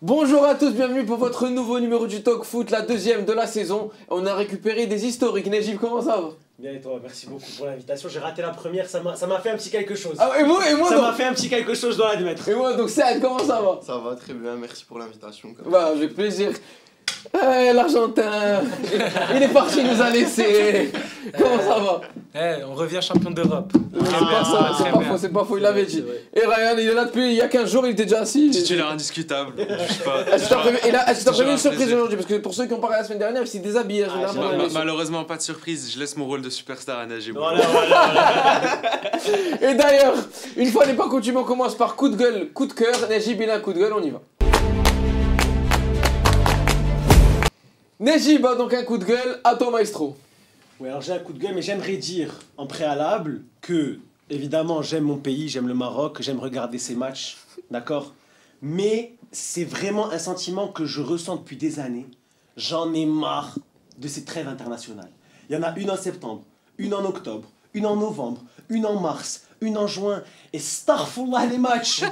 Bonjour à tous, bienvenue pour votre nouveau numéro du Talk Foot, la deuxième de la saison. On a récupéré des historiques. Najib, comment ça va? Bien et toi, merci beaucoup pour l'invitation. J'ai raté la première, ça m'a fait un petit quelque chose. Ah, et moi ça m'a fait un petit quelque chose, je dois l'admettre. Et moi, donc Saad, comment ça va? Ça va très bien, merci pour l'invitation. Bah, avec plaisir. L'Argentin, il est parti, il nous a laissé. Comment ça va? On revient champion d'Europe. C'est pas faux, il l'avait dit. Et Ryan, il est là depuis il y a 15 jours, il était déjà assis. Titulaire indiscutable. Est-ce que t'as prévu une surprise aujourd'hui? Parce que pour ceux qui ont parlé la semaine dernière, il s'est déshabillé. Malheureusement, pas de surprise, je laisse mon rôle de superstar à Najib. Voilà. Et d'ailleurs, une fois n'est pas coutume, on commence par coup de gueule, coup de cœur. Najib, il a un coup de gueule, on y va. Najib a donc un coup de gueule, à ton maestro. Ouais, alors j'ai un coup de gueule, mais j'aimerais dire en préalable que, évidemment, j'aime mon pays, j'aime le Maroc, j'aime regarder ses matchs, d'accord? Mais c'est vraiment un sentiment que je ressens depuis des années. J'en ai marre de ces trêves internationales. Il y en a une en septembre, une en octobre, une en novembre, une en mars, une en juin, et starfullah les matchs.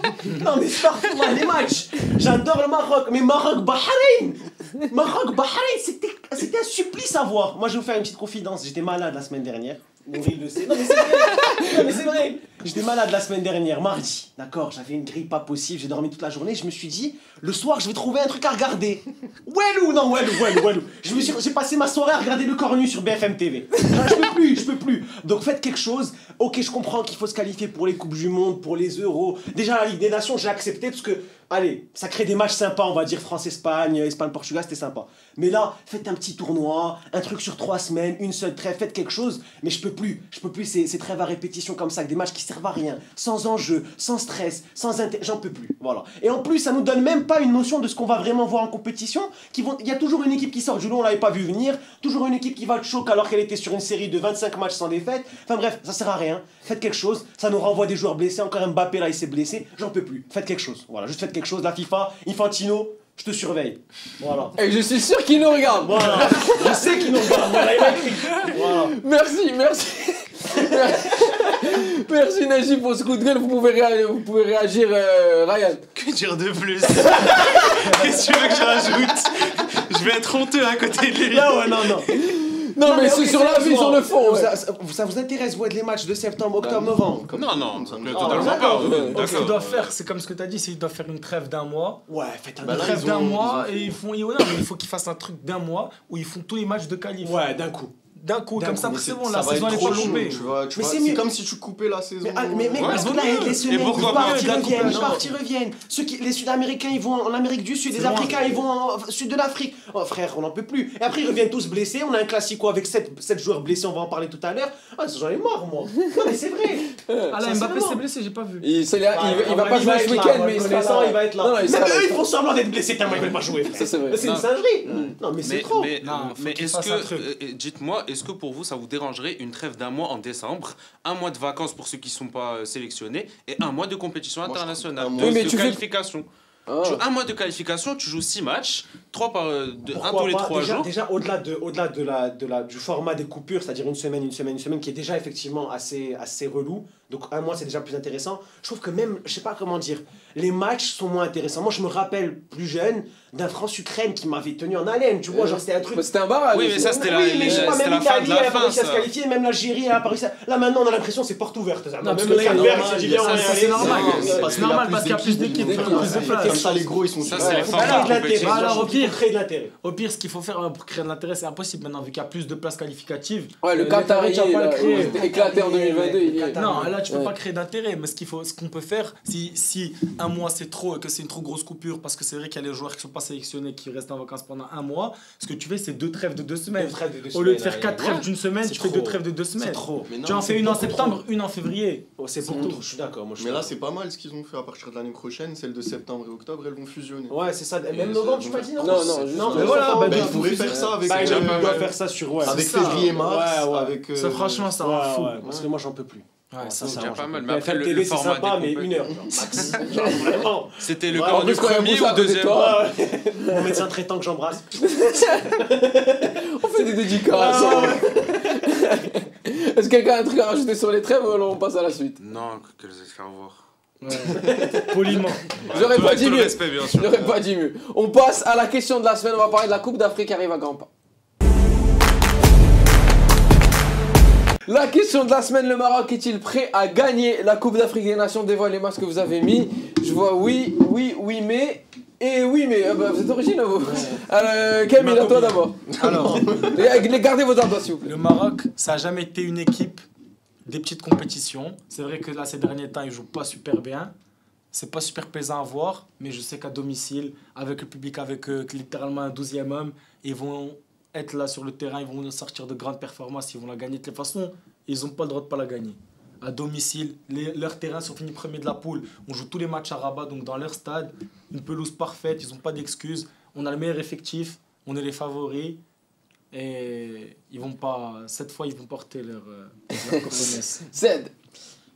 Non mais starfullah les matchs. J'adore le Maroc, mais Maroc-Bahreïn, c'était un supplice à voir. Moi je vais vous faire une petite confidence, j'étais malade la semaine dernière. Nourri le sait. Non mais c'est vrai. J'étais malade la semaine dernière, mardi. D'accord, j'avais une grippe pas possible, j'ai dormi toute la journée. Je me suis dit, le soir, je vais trouver un truc à regarder. Walou. J'ai passé ma soirée à regarder le cornu sur BFM TV. Je peux plus. Donc faites quelque chose. Ok, je comprends qu'il faut se qualifier pour les Coupes du Monde, pour les Euros. Déjà, la Ligue des Nations, j'ai accepté parce que, allez, ça crée des matchs sympas, on va dire France-Espagne, Espagne-Portugal, c'était sympa. Mais là, faites un petit tournoi, un truc sur 3 semaines, une seule trêve, faites quelque chose. Mais je peux plus ces trêves à répétition comme ça, avec des matchs qui servent à rien, sans enjeu, sans stress, j'en peux plus. Voilà. Et en plus, ça nous donne même pas une notion de ce qu'on va vraiment voir en compétition. Il y a toujours une équipe qui sort du lot, on l'avait pas vu venir, toujours une équipe qui va te choquer alors qu'elle était sur une série de 25 matchs sans défaite. Enfin bref, ça sert à rien. Faites quelque chose, ça nous renvoie des joueurs blessés, encore Mbappé là il s'est blessé, j'en peux plus. Faites quelque chose. Voilà, juste faites quelque chose, la FIFA, Infantino, je te surveille. Voilà. Et je suis sûr qu'il nous regarde. Voilà. Je sais qu'il nous regarde. Voilà, il m'a écrit. Voilà. Merci. Merci Najib pour ce coup de gueule. Vous pouvez réagir, Ryan. Que dire de plus? Qu'est-ce que tu veux que je rajoute? Je vais être honteux à côté de lui. Non, mais c'est sur la vie, sur le fond. Ça vous intéresse, vous, les matchs de septembre, octobre, novembre? Non, totalement pas. Ce qu'ils doivent faire, c'est comme ce que tu as dit, c'est qu'ils doivent faire une trêve d'un mois. Ouais, faites un trêve d'un mois et il faut qu'ils fassent un truc d'un mois où ils font tous les matchs de qualif. Ouais, d'un coup. Comme ça, c'est bon, la va saison être elle est trop pas chaud, loupée. tu vois, c'est comme si tu coupais la saison. Mais parce que là, les semaines, ils partent, ils reviennent. Les Sud-Américains, ils vont en Amérique du Sud, les Africains, ils vont en Sud de l'Afrique. Oh frère, on n'en peut plus. Et après, ils reviennent tous blessés. On a un classico avec 7 joueurs blessés, on va en parler tout à l'heure. Ah, j'en ai marre, moi. Non, mais c'est vrai. Ah là, Mbappé s'est blessé, j'ai pas vu. Il va pas jouer ce week-end, mais il va être là. Même eux, ils font semblant d'être blessés tellement ils veulent pas jouer. C'est une singerie. Non, mais c'est trop. Mais est-ce que, dites-moi, est-ce que pour vous, ça vous dérangerait une trêve d'un mois en décembre, un mois de vacances pour ceux qui ne sont pas sélectionnés et un mois de compétition internationale, de qualification? Un mois de qualification, tu joues 6 matchs, 3 tous les 3 jours. Déjà, au-delà du format des coupures, c'est-à-dire une semaine, qui est déjà effectivement assez relou, donc un mois c'est déjà plus intéressant. Je trouve que même, je sais pas comment dire, les matchs sont moins intéressants. Moi je me rappelle plus jeune d'un France-Ukraine qui m'avait tenu en haleine, tu vois, genre c'était un truc. C'était un barrage. Oui, mais ça c'était la fin de la elle a pas fin. réussi à se qualifier, même l'Algérie elle a pas réussi à... Là maintenant on a l'impression que c'est porte ouverte. Non, parce que c'est normal. C'est normal parce qu'il y a plus d'équipes, plus de places. Comme ça les gros ils sont ça c'est les fins de compétition. Alors au pire, créer de l'intérêt. Au pire, ce qu'il faut faire pour créer de l'intérêt, c'est impossible maintenant vu qu'il y a plus de places qualificatives. Ouais, le Qatar il est éclaté en 2022. Non, là tu peux pas créer d'intérêt, mais ce qu'on peut faire, si un mois c'est trop et que c'est une trop grosse coupure, parce que c'est vrai qu'il y a les joueurs qui sont pas sélectionnés qui restent en vacances pendant un mois, ce que tu fais c'est 2 trêves de 2 semaines. Au lieu de faire 4 trêves d'une semaine, tu fais 2 trêves de 2 semaines. C'est trop. Tu en fais une en septembre, une en février. C'est beaucoup trop, je suis d'accord. Mais là c'est pas mal ce qu'ils ont fait à partir de l'année prochaine, celles de septembre et octobre elles vont fusionner. Ouais, c'est ça. Même novembre, tu m'as dit non? Non, mais voilà, il faudrait faire ça avec ça sur avec février, mars, avec ça franchement ça rend fou. Parce que moi j'en peux plus. Ouais, ça c'est déjà pas mal. Mais après, le format sympa, mais 1 heure. Max. Vraiment. C'était le premier ou deuxième? Mon médecin traitant que j'embrasse. On fait des dédicaces. Est-ce que quelqu'un a un truc à rajouter sur les trêves ou alors on passe à la suite? Non, que les faire voir. Poliment. J'aurais pas dit mieux. Respect, bien sûr. J'aurais pas dit mieux. On passe à la question de la semaine. On va parler de la Coupe d'Afrique qui arrive à grands pas. La question de la semaine, le Maroc est-il prêt à gagner la Coupe d'Afrique des Nations? Dévoilez-moi ce que vous avez mis. Je vois oui, mais... Et oui, mais vous êtes originaux, vous. Camille, à toi d'abord. Alors, gardez vos ardoises, s'il vous plaît. le Maroc, ça n'a jamais été une équipe des petites compétitions. C'est vrai que là, ces derniers temps, ils ne jouent pas super bien. C'est pas super plaisant à voir, mais je sais qu'à domicile, avec le public, avec littéralement un 12e homme, ils vont être là sur le terrain, ils vont sortir de grandes performances, ils vont la gagner de toute façon. Ils n'ont pas le droit de ne pas la gagner. À domicile, leurs terrains sont finis premiers de la poule. On joue tous les matchs à Rabat, donc dans leur stade, une pelouse parfaite, ils n'ont pas d'excuses. On a le meilleur effectif, on est les favoris. Et ils vont pas, cette fois, ils vont porter leur promesse. Zed.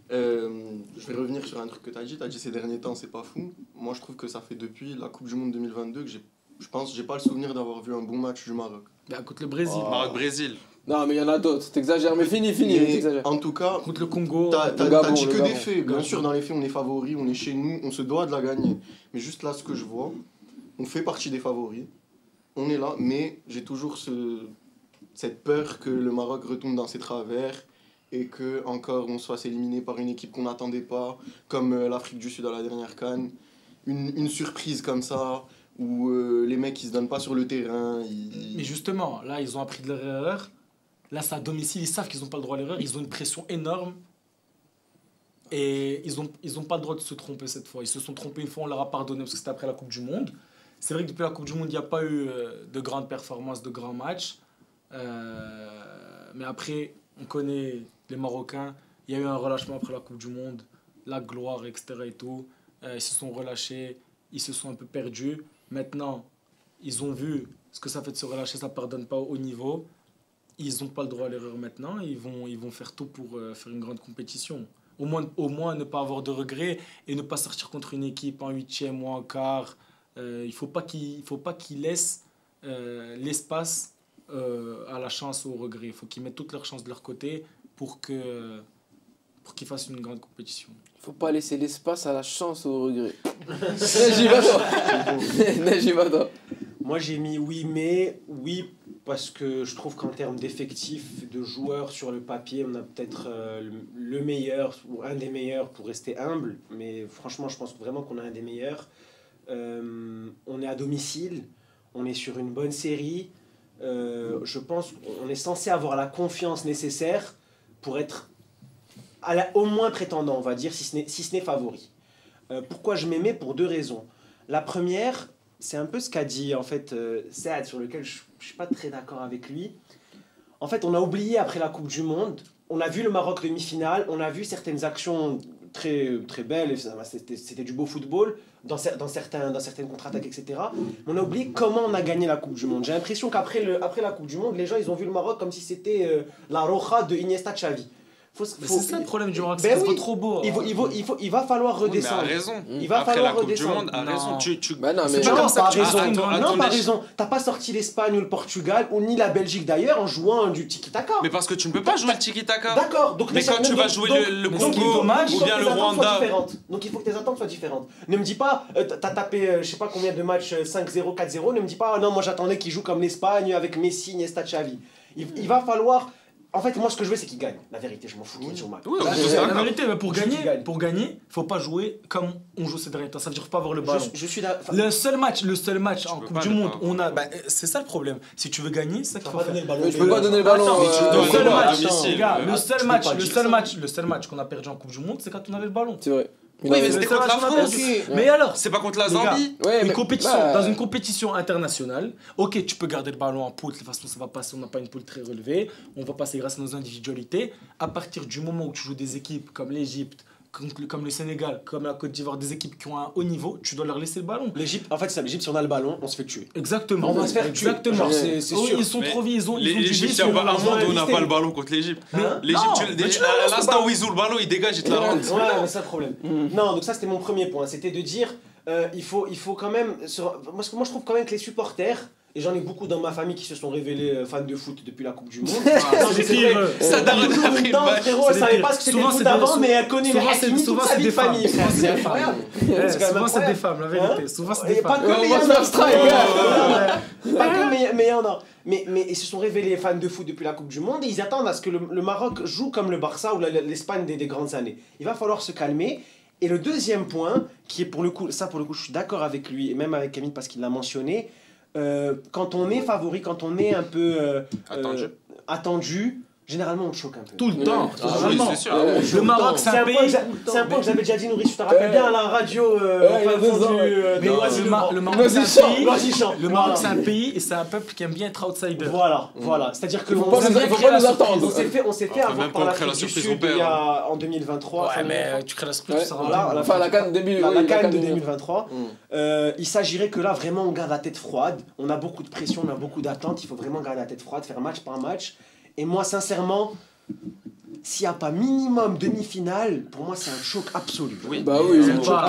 Je vais revenir sur un truc que tu as dit. Tu as dit ces derniers temps, c'est pas fou. Moi, je trouve que ça fait depuis la Coupe du Monde 2022 que j'ai pas le souvenir d'avoir vu un bon match du Maroc. Bah, contre le Brésil. Maroc-Brésil. Non, mais il y en a d'autres. T'exagères, mais fini, t'exagères. En tout cas, Contre le Congo. t'as Gabon, dit que le des Gabon. faits. Bien sûr, dans les faits, on est favoris, on est chez nous, on se doit de la gagner. Mais juste là, ce que je vois, on fait partie des favoris. On est là, mais j'ai toujours cette peur que le Maroc retombe dans ses travers et que encore on se fasse éliminer par une équipe qu'on n'attendait pas, comme l'Afrique du Sud à la dernière CAN. Une surprise comme ça, où les mecs ils se donnent pas sur le terrain. Mais justement, là, ils ont appris de leur erreur. Là, c'est à domicile, ils savent qu'ils n'ont pas le droit à l'erreur. Ils ont une pression énorme. Et ils ont pas le droit de se tromper cette fois. Ils se sont trompés une fois, on leur a pardonné parce que c'était après la Coupe du Monde. C'est vrai que depuis la Coupe du Monde, il n'y a pas eu de grandes performances, de grands matchs. Mais après, on connaît les Marocains. Il y a eu un relâchement après la Coupe du Monde. La gloire, etc. et tout. Ils se sont relâchés. Ils se sont un peu perdus. Maintenant, ils ont vu ce que ça fait de se relâcher. Ça ne pardonne pas au haut niveau. Ils n'ont pas le droit à l'erreur maintenant. Ils vont faire tout pour faire une grande compétition. Au moins ne pas avoir de regrets et ne pas sortir contre une équipe en 8e ou en quart. Il ne faut pas qu'ils laissent l'espace à la chance ou au regret. Il faut qu'ils mettent toutes leurs chances de leur côté pour qu'ils fassent une grande compétition. Faut pas laisser l'espace à la chance ou au regret. Najib, à toi. Moi j'ai mis oui parce que je trouve qu'en termes d'effectifs, de joueurs sur le papier, on a peut-être le meilleur ou un des meilleurs pour rester humble, mais franchement je pense vraiment qu'on a un des meilleurs. On est à domicile, on est sur une bonne série, je pense qu'on est censé avoir la confiance nécessaire pour être au moins prétendant, on va dire, si ce n'est favori. Pourquoi je m'aimais? Pour deux raisons. La première, c'est un peu ce qu'a dit en fait Saad, sur lequel je ne suis pas très d'accord avec lui. En fait, on a oublié après la Coupe du Monde, on a vu le Maroc demi-finale, on a vu certaines actions très, très belles, c'était du beau football, dans certaines contre-attaques, etc. Mais on a oublié comment on a gagné la Coupe du Monde. J'ai l'impression qu'après la Coupe du Monde, les gens ils ont vu le Maroc comme si c'était la Roja de Iniesta Xavi. C'est ça le problème du Maroc, c'est trop beau. Il va falloir redescendre. Mais à raison. Il va Après falloir la Coupe du redescendre. Monde, à raison. Bah non, mais... Non, pas raison. Attends, Pas raison. T'as pas sorti l'Espagne ou le Portugal, ou ni la Belgique d'ailleurs, en jouant du tiki-taka. Mais parce que tu ne peux pas jouer le tiki-taka. D'accord. Mais quand tu vas jouer le Congo ou bien le Rwanda. Donc il faut que tes attentes soient différentes. Ne me dis pas, t'as tapé je sais pas combien de matchs 5-0, 4-0, ne me dis pas, non, moi j'attendais qu'ils jouent comme l'Espagne avec Messi, Iniesta, Xavi. Il va falloir... En fait, moi, ce que je veux, c'est qu'ils gagnent. La vérité, je m'en fous qu'ils jouent mal. Oui, la vérité, mais pour gagner, faut pas jouer comme on joue ces derniers temps. Ça veut dire pas avoir le ballon. Je suis le seul match en Coupe du Monde, on a. C'est ça le problème. Si tu veux gagner, c'est ça qu'il faut faire. Je peux pas donner le ballon. Le seul match qu'on a perdu en Coupe du Monde, c'est quand on avait le ballon. C'est vrai. Oui, mais c'était contre la France. Mais alors, c'est pas contre la Zambie. Dans une compétition internationale, ok, tu peux garder le ballon en poule, de toute façon ça va passer, on n'a pas une poule très relevée, on va passer grâce à nos individualités. À partir du moment où tu joues des équipes comme l'Égypte, comme le Sénégal, comme la Côte d'Ivoire, des équipes qui ont un haut niveau, tu dois leur laisser le ballon. L'Égypte, en fait, c'est l'Égypte, si on a le ballon, on se fait tuer. Exactement. On va se faire tuer. Exactement. C'est sûr. Ils sont trop vieux, ils ont l'Égypte, il y a pas un monde où on n'a pas le ballon contre l'Égypte. L'Égypte, à l'instant où ils ont le ballon, ils dégagent, ils te la rendent. Ouais, mais c'est le problème. Non, donc ça, c'était mon premier point. C'était de dire, il faut quand même... Moi, je trouve quand même que les supporters, et j'en ai beaucoup dans ma famille qui se sont révélés fans de foot depuis la Coupe du Monde. C'est pire. Ça donne Non, frérot, elle savait pas ce que c'était le foot avant, mais elle connaît les Hakimi toute sa vie de famille, frère. C'est incroyable. Souvent, c'est des femmes, la vérité. Souvent, c'est des Pas femmes. que, mais il y en a. Pas que, mais il y en a. Mais ils se sont révélés fans de foot depuis la Coupe du Monde et ils attendent à ce que le Maroc joue comme le Barça ou l'Espagne des grandes années. Il va falloir se calmer. Et le deuxième point, qui est pour le coup, je suis d'accord avec lui et même avec Camille parce qu'il l'a mentionné, quand on est favori, quand on est un peu attendu, généralement on choque un peu. Tout le temps. Oui, c'est sûr. Le Maroc, c'est un pays. C'est un point que j'avais déjà dit, Nourri, tu te rappelles bien à la radio. Le Maroc, c'est un pays et c'est un peuple qui aime bien être outsider. Voilà. C'est-à-dire que faut pas nous attendre. on s'est fait avoir par l'Afrique du Sud en 2023. Ouais, mais tu crées la surprise, enfin, la CAN de 2023. Il s'agirait que là, vraiment, on garde la tête froide. On a beaucoup de pression, on a beaucoup d'attentes. Il faut vraiment garder la tête froide, faire match par match. Et moi, sincèrement, s'il n'y a pas minimum demi-finale, pour moi, c'est un choc absolu. Oui,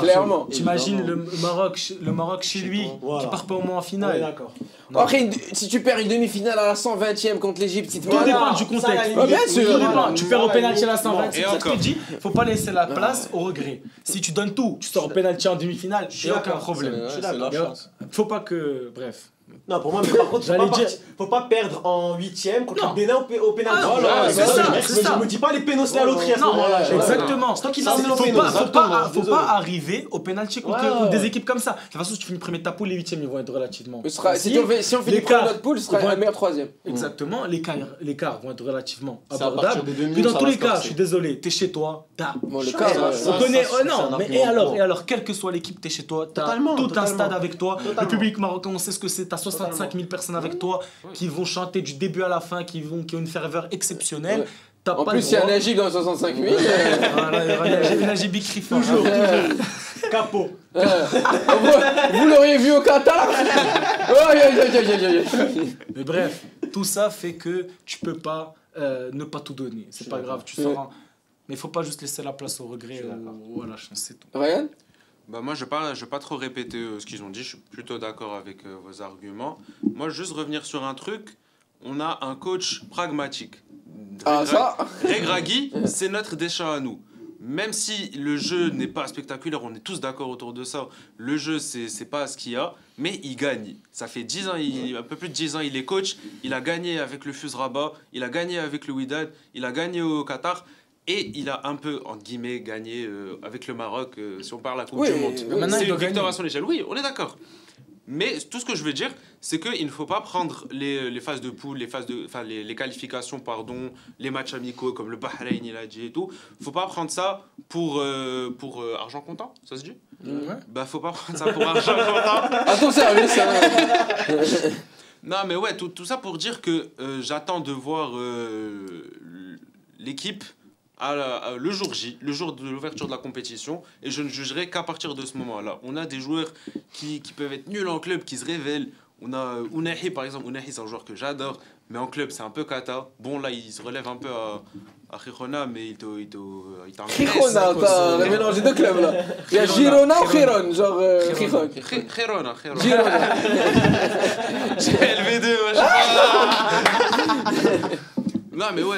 clairement. T'imagines le Maroc chez lui, qui part pas au moins en finale. Ouais, d'accord. Après, si tu perds une demi-finale à la 120e contre l'Égypte, tout dépend du contexte. Bien sûr. Tu perds au pénalty à la 120e. Je te dis, faut pas laisser la place au regret. Si tu donnes tout, tu sors au pénalty en demi-finale, il n'y a aucun problème. Faut pas que. Bref. Non, pour moi, mais par contre, faut pas perdre en 8ème contre le Bénin au pénalty. Je me dis pas les pénaux, c'est à l'autre à ce moment-là. Exactement. Faut pas arriver au pénalty contre des équipes comme ça. De toute façon, si tu finis premier de ta poule, les 8ème, ils vont être relativement. Si on finit premier de notre poule, ce sera un meilleur 3ème. Exactement. Les quarts vont être relativement abordables. Puis dans tous les cas, je suis désolé, t'es chez toi, Bon, le cas, on connaît. Non, mais et alors, quelle que soit l'équipe, t'es chez toi, t'as tout un stade avec toi. Le public marocain, on sait ce que c'est. T'as 65 000 personnes avec toi qui vont chanter du début à la fin, qui ont une ferveur exceptionnelle. En plus, il y a Najib dans 65 000. Najib écrit fort. Toujours. Capot. Vous l'auriez vu au Qatar. Mais bref, tout ça fait que tu peux pas ne pas tout donner. C'est pas grave, tu sors. Mais il faut pas juste laisser la place au regret ou à la chance, c'est tout. Ryan ? Bah moi je vais pas trop répéter ce qu'ils ont dit, je suis plutôt d'accord avec vos arguments. Moi juste revenir sur un truc, on a un coach pragmatique. Regragui, c'est notre Deschamps à nous. Même si le jeu n'est pas spectaculaire, on est tous d'accord autour de ça. Le jeu c'est pas ce qu'il y a, mais il gagne. Ça fait 10 ans, un peu plus de 10 ans, il est coach, il a gagné avec le FUS Rabat, il a gagné avec le Wydad, il a gagné au Qatar. Et il a un peu, entre guillemets, gagné avec le Maroc, si on parle à la Coupe du Monde. C'est une victoire à son échelle. Oui, on est d'accord. Mais tout ce que je veux dire, c'est qu'il ne faut pas prendre les phases de poule, les qualifications, les matchs amicaux comme le Bahreïn, il a dit et tout. Il ne faut pas prendre ça pour argent comptant, ça se dit ? Bah, faut pas prendre ça pour argent comptant. À ton service. Non, mais ouais, tout ça pour dire que j'attends de voir l'équipe le jour J, le jour de l'ouverture de la compétition, et je ne jugerai qu'à partir de ce moment-là. On a des joueurs qui peuvent être nuls en club, qui se révèlent. On a Ounahi par exemple. Ounahi, c'est un joueur que j'adore, mais en club c'est un peu cata. Bon, là il se relève un peu à Girona, mais il t'a Girona, t'as mélangé deux clubs là. Il y a Girona ou Giron, genre Girona. Girona. J'ai LV2, Non mais ouais,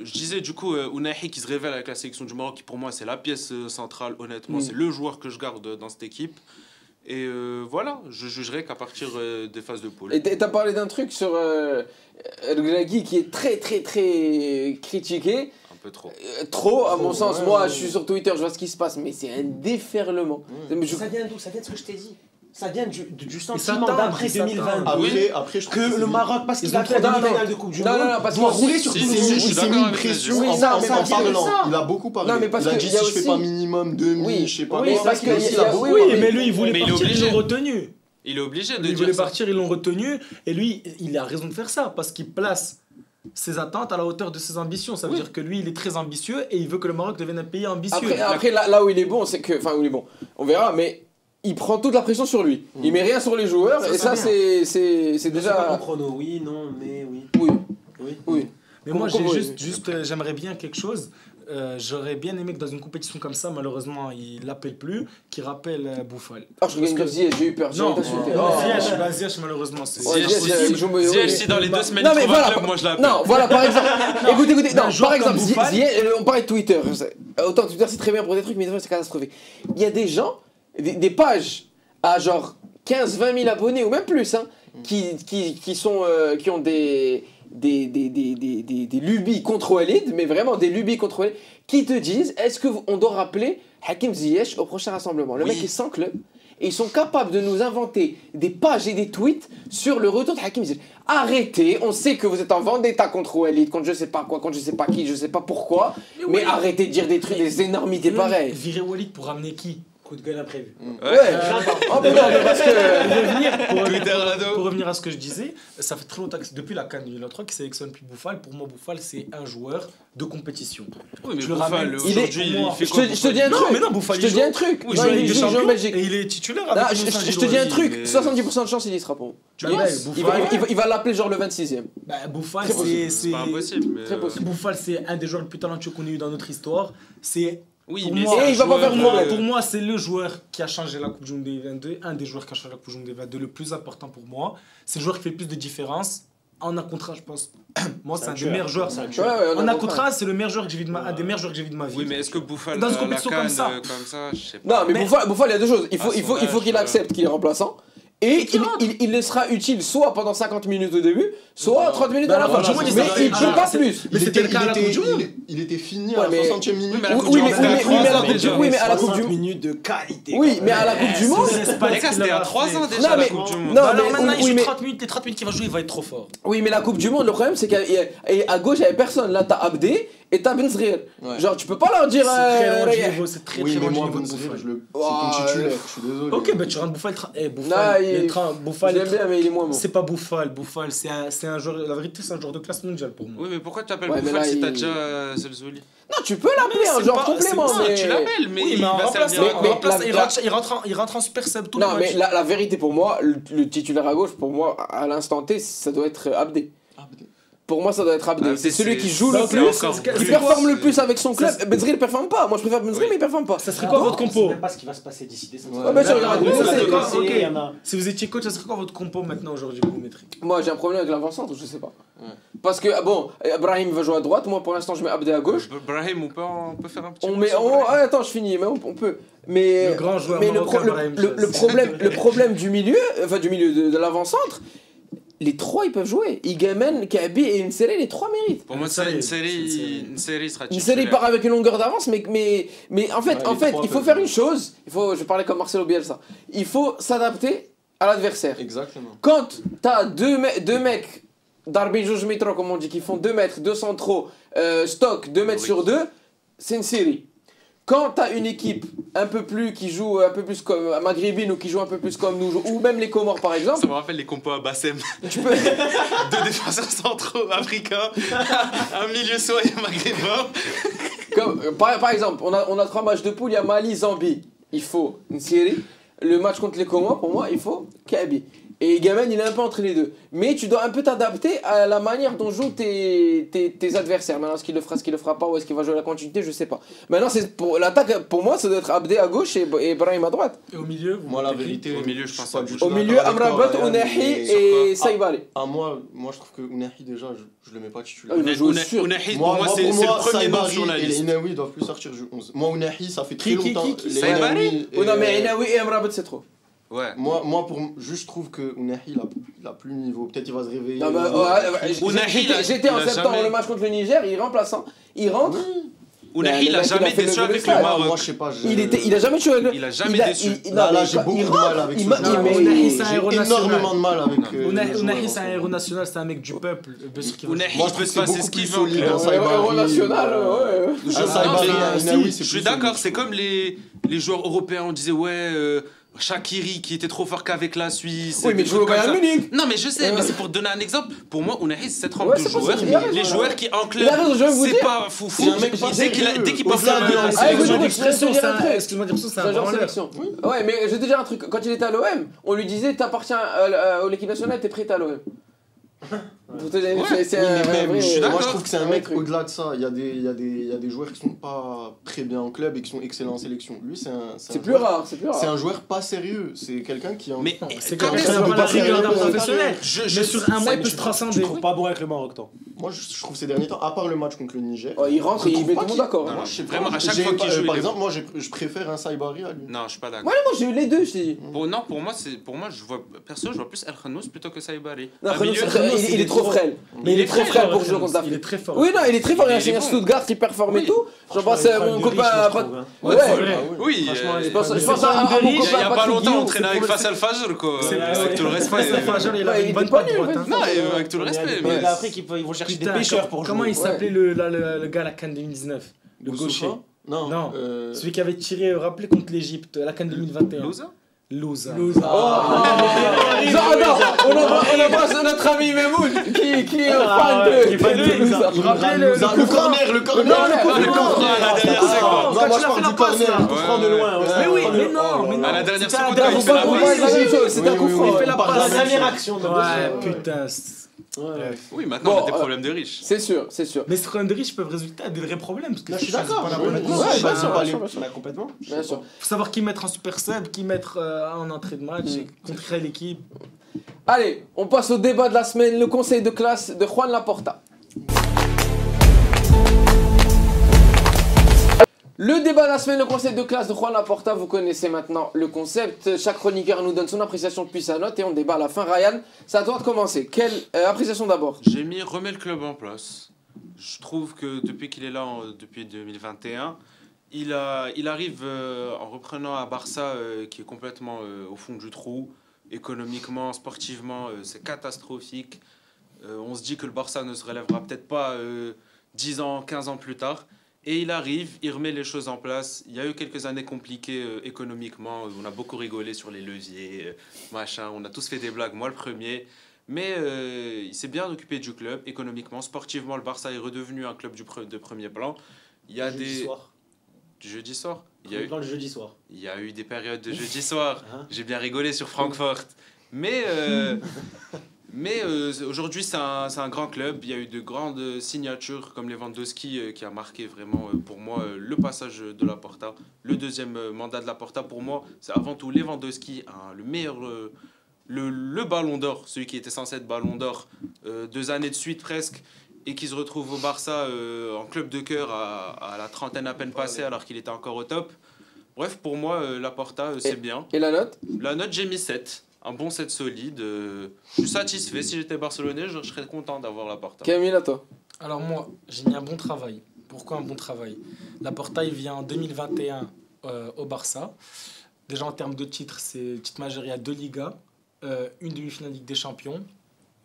je disais du coup Ounahi qui se révèle avec la sélection du Maroc, qui pour moi c'est la pièce centrale, honnêtement, c'est le joueur que je garde dans cette équipe. Et voilà, je jugerai qu'à partir des phases de poule. Et t'as parlé d'un truc sur Regragui qui est très très très critiqué. Un peu trop. Trop, à mon sens. Moi je suis sur Twitter, je vois ce qui se passe, mais c'est un déferlement. Ça vient d'où ? Ça vient de ce que je t'ai dit. Ça vient du sentiment d'après 2020. Après, je trouve que le Maroc, parce qu'il a fait la finale de Coupe du Monde, doit rouler sur tous les il s'est mis une pression en parlant. Il a beaucoup parlé. Non, mais parce il a dit si je fais pas minimum demi, je sais pas. Oui, mais lui il voulait partir, ils l'ont retenu. Il est obligé de dire ça. Il voulait partir, ils l'ont retenu. Et lui, il a raison de faire ça, parce qu'il place ses attentes à la hauteur de ses ambitions. Ça veut dire que lui, il est très ambitieux et il veut que le Maroc devienne un pays ambitieux. Après là où il est bon, c'est que... Enfin, où il est bon, on verra, mais... Il prend toute la pression sur lui. Il met rien sur les joueurs et ça c'est déjà. Pas mon chrono, oui, non, mais oui. Oui. Mais moi j'aimerais bien quelque chose. j'aurais bien aimé que dans une compétition comme ça, malheureusement, il l'appelle plus, qu'il rappelle Bouffal. Ah, je regarde que Ziyech, j'ai eu peur. Non, Ziyech, malheureusement, c'est. Ziyech, si dans les 2 semaines, non, mais voilà, moi je l'appelle. Non, voilà, par exemple. Écoutez, non, par exemple, Ziyech, on parlait de Twitter. Autant Twitter, c'est très bien pour des trucs, mais des fois, c'est catastrophique. Il y a des gens, des pages à genre 15-20 000 abonnés ou même plus, hein, qui ont des lubies contre Walid, mais vraiment des lubies contre Walid, qui te disent est-ce qu'on doit rappeler Hakim Ziyech au prochain rassemblement. Le mec est sans club et ils sont capables de nous inventer des pages et des tweets sur le retour de Hakim Ziyech. Arrêtez, on sait que vous êtes en vendetta contre Walid, contre je sais pas quoi, contre je sais pas qui, je sais pas pourquoi, mais arrêtez de dire des trucs, des énormités pareilles. Virer Walid pour ramener qui? Coup de gueule imprévu. Ouais. Oh mais non, mais parce que pour revenir à ce que je disais, ça fait très longtemps que depuis la CAN 2023 qui sélectionne plus Bouffal. Pour moi, Bouffal c'est un joueur de compétition. Oui, mais Bouffal aujourd'hui il fait quoi? Je te dis un truc. Non, mais non, Bouffal. Je te dis un truc. Il joue en Belgique et il est titulaire. Je te dis un truc. 70% de chance il y sera pour moi. Il va l'appeler genre le 26e. Bouffal c'est pas impossible. Bouffal c'est un des joueurs les plus talentueux qu'on ait eu dans notre histoire. C'est oui, pour mais moi, il va pas faire problème. Pour moi, c'est le joueur qui a changé la Coupe du Monde 2022, un des joueurs qui a changé la Coupe du Monde 2022, le plus important pour moi. C'est le joueur qui fait le plus de différence. En Akountra, je pense. Moi, c'est un des meilleurs joueurs. En Akountra, c'est le meilleur joueur que j'ai vu de ma, un des meilleurs joueurs que j'ai vu de ma vie. Oui, mais est-ce que Bouffal dans une compétition comme ça, je sais pas. Non, mais Bouffal, il y a deux choses. Il faut qu'il accepte qu'il est remplaçant. Et il ne sera utile soit pendant 50 minutes au début, soit 30 minutes à la fin. Mais il ne peut pas plus. Mais c'était le cas à la Coupe du Monde. Il était fini à la 60e minute. Oui, mais à la Coupe du Monde. minutes de qualité. Oui, mais à la Coupe du Monde. Les gars, c'était à 3 ans déjà la Coupe du Monde. Non, alors maintenant il joue 30 minutes, les 30 minutes qu'il va jouer, il va être trop fort. Oui, mais la Coupe du Monde, le problème c'est qu'à gauche, il n'y avait personne. Là, t'as Abdé et t'as Benzrir. Genre, tu peux pas leur dire. C'est très très loin du niveau de Bouffal. C'est ton titulaire, je suis désolé. Ok, bah tu rentres Bouffal. J'aime bien, mais il est moins bon. C'est pas Bouffal, c'est un joueur. La vérité, c'est un joueur de classe mondiale pour moi. Oui, mais pourquoi tu t'appelles Bouffal si t'as déjà Zelzouli? Non, tu peux l'appeler un genre complément. Tu l'appelles, mais il va servir. Il rentre en super sub tout le match. Non, mais la vérité pour moi, le titulaire à gauche, pour moi, à l'instant T, ça doit être Abdé. Pour moi, ça doit être Abdé. C'est celui qui joue le plus, qui performe le plus avec son club. Benzri ne performe pas. Moi, je préfère Benzri, mais il performe pas. Ça serait quoi votre compo? Je sais même pas ce qui va se passer d'ici décembre. Si vous étiez coach, ça serait quoi votre compo maintenant aujourd'hui que vous mettrez? Moi, j'ai un problème avec l'avant-centre, je sais pas. Parce que, bon, Brahim va jouer à droite. Moi, pour l'instant, je mets Abdé à gauche. Brahim, on peut faire un petit. Attends, je finis. Mais on peut. Mais le problème du milieu, enfin du milieu de l'avant-centre. Les trois ils peuvent jouer. Igamen, Kabi et une série, les trois méritent. Pour moi, une série sera titulaire. Une série part avec une longueur d'avance, mais en fait, il faut faire une chose. Je parlais comme Marcelo Bielsa. Il faut s'adapter à l'adversaire. Exactement. Quand t'as deux mecs, Darby Jouj Mitro, comme on dit, qui font 2 mètres, 2 centraux, stock, 2 mètres sur 2, c'est une série. Quand t'as une équipe un peu plus qui joue un peu plus comme maghrébine ou qui joue un peu plus comme nous, ou même les Comores par exemple. Ça me rappelle les compos à Bassem. Tu peux. 2 défenseurs centraux africains, un milieu sourire maghrébin. Par exemple, on a 3 matchs de poule, il y a Mali, Zambie. Il faut une série. Le match contre les Comores, pour moi, il faut Kaby. Et Gamen, il est un peu entre les deux. Mais tu dois un peu t'adapter à la manière dont jouent tes adversaires. Maintenant, est-ce qu'il le fera pas, ou est-ce qu'il va jouer la continuité, je sais pas. Maintenant, pour l'attaque, pour moi, ça doit être Abdé à gauche et Brahim à droite. Et au milieu, moi, la vérité, au milieu, je pense pas. Au milieu, Amrabat, Ounahi et Saïbali. Moi, je trouve que Ounahi, déjà, je le mets pas titulaire. Ounahi, pour moi, c'est le premier nom sur la liste. Et Inaoui doivent plus sortir du 11. Moi, Ounahi, ça fait très longtemps. Saïbali. Non, mais Inaoui et Amrabat, c'est trop. Ouais. Moi, je trouve que Ounahi, il a plus le niveau. Peut-être il va se réveiller. J'étais en septembre, le match contre le Niger, il est remplaçant. Il rentre. Ounahi, il a jamais déçu avec le Maroc. Moi, je sais pas. Il a jamais joué avec le. Il a jamais déçu. Là, j'ai beaucoup de mal avec ça. J'ai énormément de mal avec. Ounahi, c'est un héros national, c'est un mec du peuple. Ounahi, il peut se passer ce qu'il veut. Héros national, ouais. Je suis d'accord, c'est comme les joueurs européens, on disait, ouais. Shaqiri qui était trop fort qu'avec la Suisse. Oui, mais il joue au Bayern Munich. Non, mais je sais, mais c'est pour donner un exemple. Pour moi, Ounahi, c'est cette rampe de joueurs. Les joueurs qui en club, c'est pas foufou. Dès qu'il passe la excuse-moi d'expression, c'est un branleur. Ouais, mais je vais te dire un truc. Quand il était à l'OM, on lui disait t'appartiens à l'équipe nationale, t'es prêt à l'OM. Moi je trouve que c'est un mec au-delà de ça. Il y a des joueurs qui sont pas très bien en club et qui sont excellents en sélection. Lui c'est plus rare. C'est un joueur pas sérieux. C'est quelqu'un qui mais c'est quelqu'un qui a pas sérieux d'un professionnel. Mais sur un mois il peut se transcender. Je trouve pas bon avec le Maroc tant. Moi je trouve ces derniers temps, à part le match contre le Niger, il rentre et il met tout le monde d'accord. Vraiment à chaque fois qu'il joue. Par exemple moi je préfère un Saibari à lui. Non je suis pas d'accord. Moi j'ai eu les deux je t'ai dit. Non pour moi je vois perso je vois plus El Khanous plutôt que Saibari. Il est trop frêle. Mais il est très frêle pour jouer contre l'Afrique. Il est très fort. Oui, non, il est très fort. Il a signé à Stuttgart, il performe et tout. J'en pense à mon copain. Oui, je pense à mon copain. Il y a pas longtemps, on traînait avec Faisal Fajr, quoi. Avec tout le respect. Faisal Fajr, il a une bonne patte droite. Non, avec tout le respect. Mais l'Afrique, ils vont chercher des pêcheurs pour jouer. Comment il s'appelait le gars à la CAN 2019 Le gaucher. Non. Celui qui avait tiré, rappelez, contre l'Egypte, à la CAN 2021. Louza. On embrasse notre ami Memoun qui est fan de Louza. Le corner. À la dernière seconde. Non, moi je parle du corner. Coup franc de loin. Mais oui, mais non. À la dernière seconde, il fait la passe. C'est un coup franc. Il fait la passe. La dernière action. Ouais, putain. Oui, maintenant on a des problèmes de riches. C'est sûr. Mais ces problèmes de riches peuvent résulter à des vrais problèmes. Je suis d'accord. Complètement. Bien sûr. Faut savoir qui mettre en super sub, qui mettre en entrée de match, contrer l'équipe. Allez, on passe au débat de la semaine, le conseil de classe de Juan Laporta. Le débat de la semaine, le conseil de classe de Juan Laporta, vous connaissez maintenant le concept. Chaque chroniqueur nous donne son appréciation depuis sa note et on débat à la fin. Ryan, c'est à toi de commencer. Quelle appréciation d'abord? J'ai mis remet le club en place. Je trouve que depuis qu'il est là, depuis 2021, il arrive en reprenant un Barça qui est complètement au fond du trou. Économiquement, sportivement, c'est catastrophique. On se dit que le Barça ne se relèvera peut-être pas 10 ans, 15 ans plus tard. Et il arrive, il remet les choses en place. Il y a eu quelques années compliquées économiquement. On a beaucoup rigolé sur les leviers, machin. On a tous fait des blagues, moi le premier. Mais il s'est bien occupé du club, économiquement. Sportivement, le Barça est redevenu un club de premier plan. Il y a Jeudi soir. Du jeudi soir. Le jeudi soir. Il y a eu des périodes de jeudi soir. J'ai bien rigolé sur Francfort. Mais aujourd'hui, c'est un grand club. Il y a eu de grandes signatures comme Lewandowski qui a marqué vraiment, pour moi, le passage de Laporta. Le deuxième mandat de Laporta, pour moi, c'est avant tout Lewandowski, le meilleur, le ballon d'or, celui qui était censé être ballon d'or 2 années de suite presque, et qui se retrouve au Barça en club de cœur à la trentaine à peine passée alors qu'il était encore au top. Bref, pour moi, Laporta, c'est bien. Et la note? La note, j'ai mis 7. Un bon 7 solide. Je suis satisfait. Si j'étais barcelonais, je serais content d'avoir Laporta. Camille, à toi. Alors moi, j'ai mis un bon travail. Pourquoi un bon travail? Laporta, il vient en 2021 au Barça. Déjà en termes de titres, c'est titre majeur, il y a 2 Ligas, une demi-finale Ligue des Champions,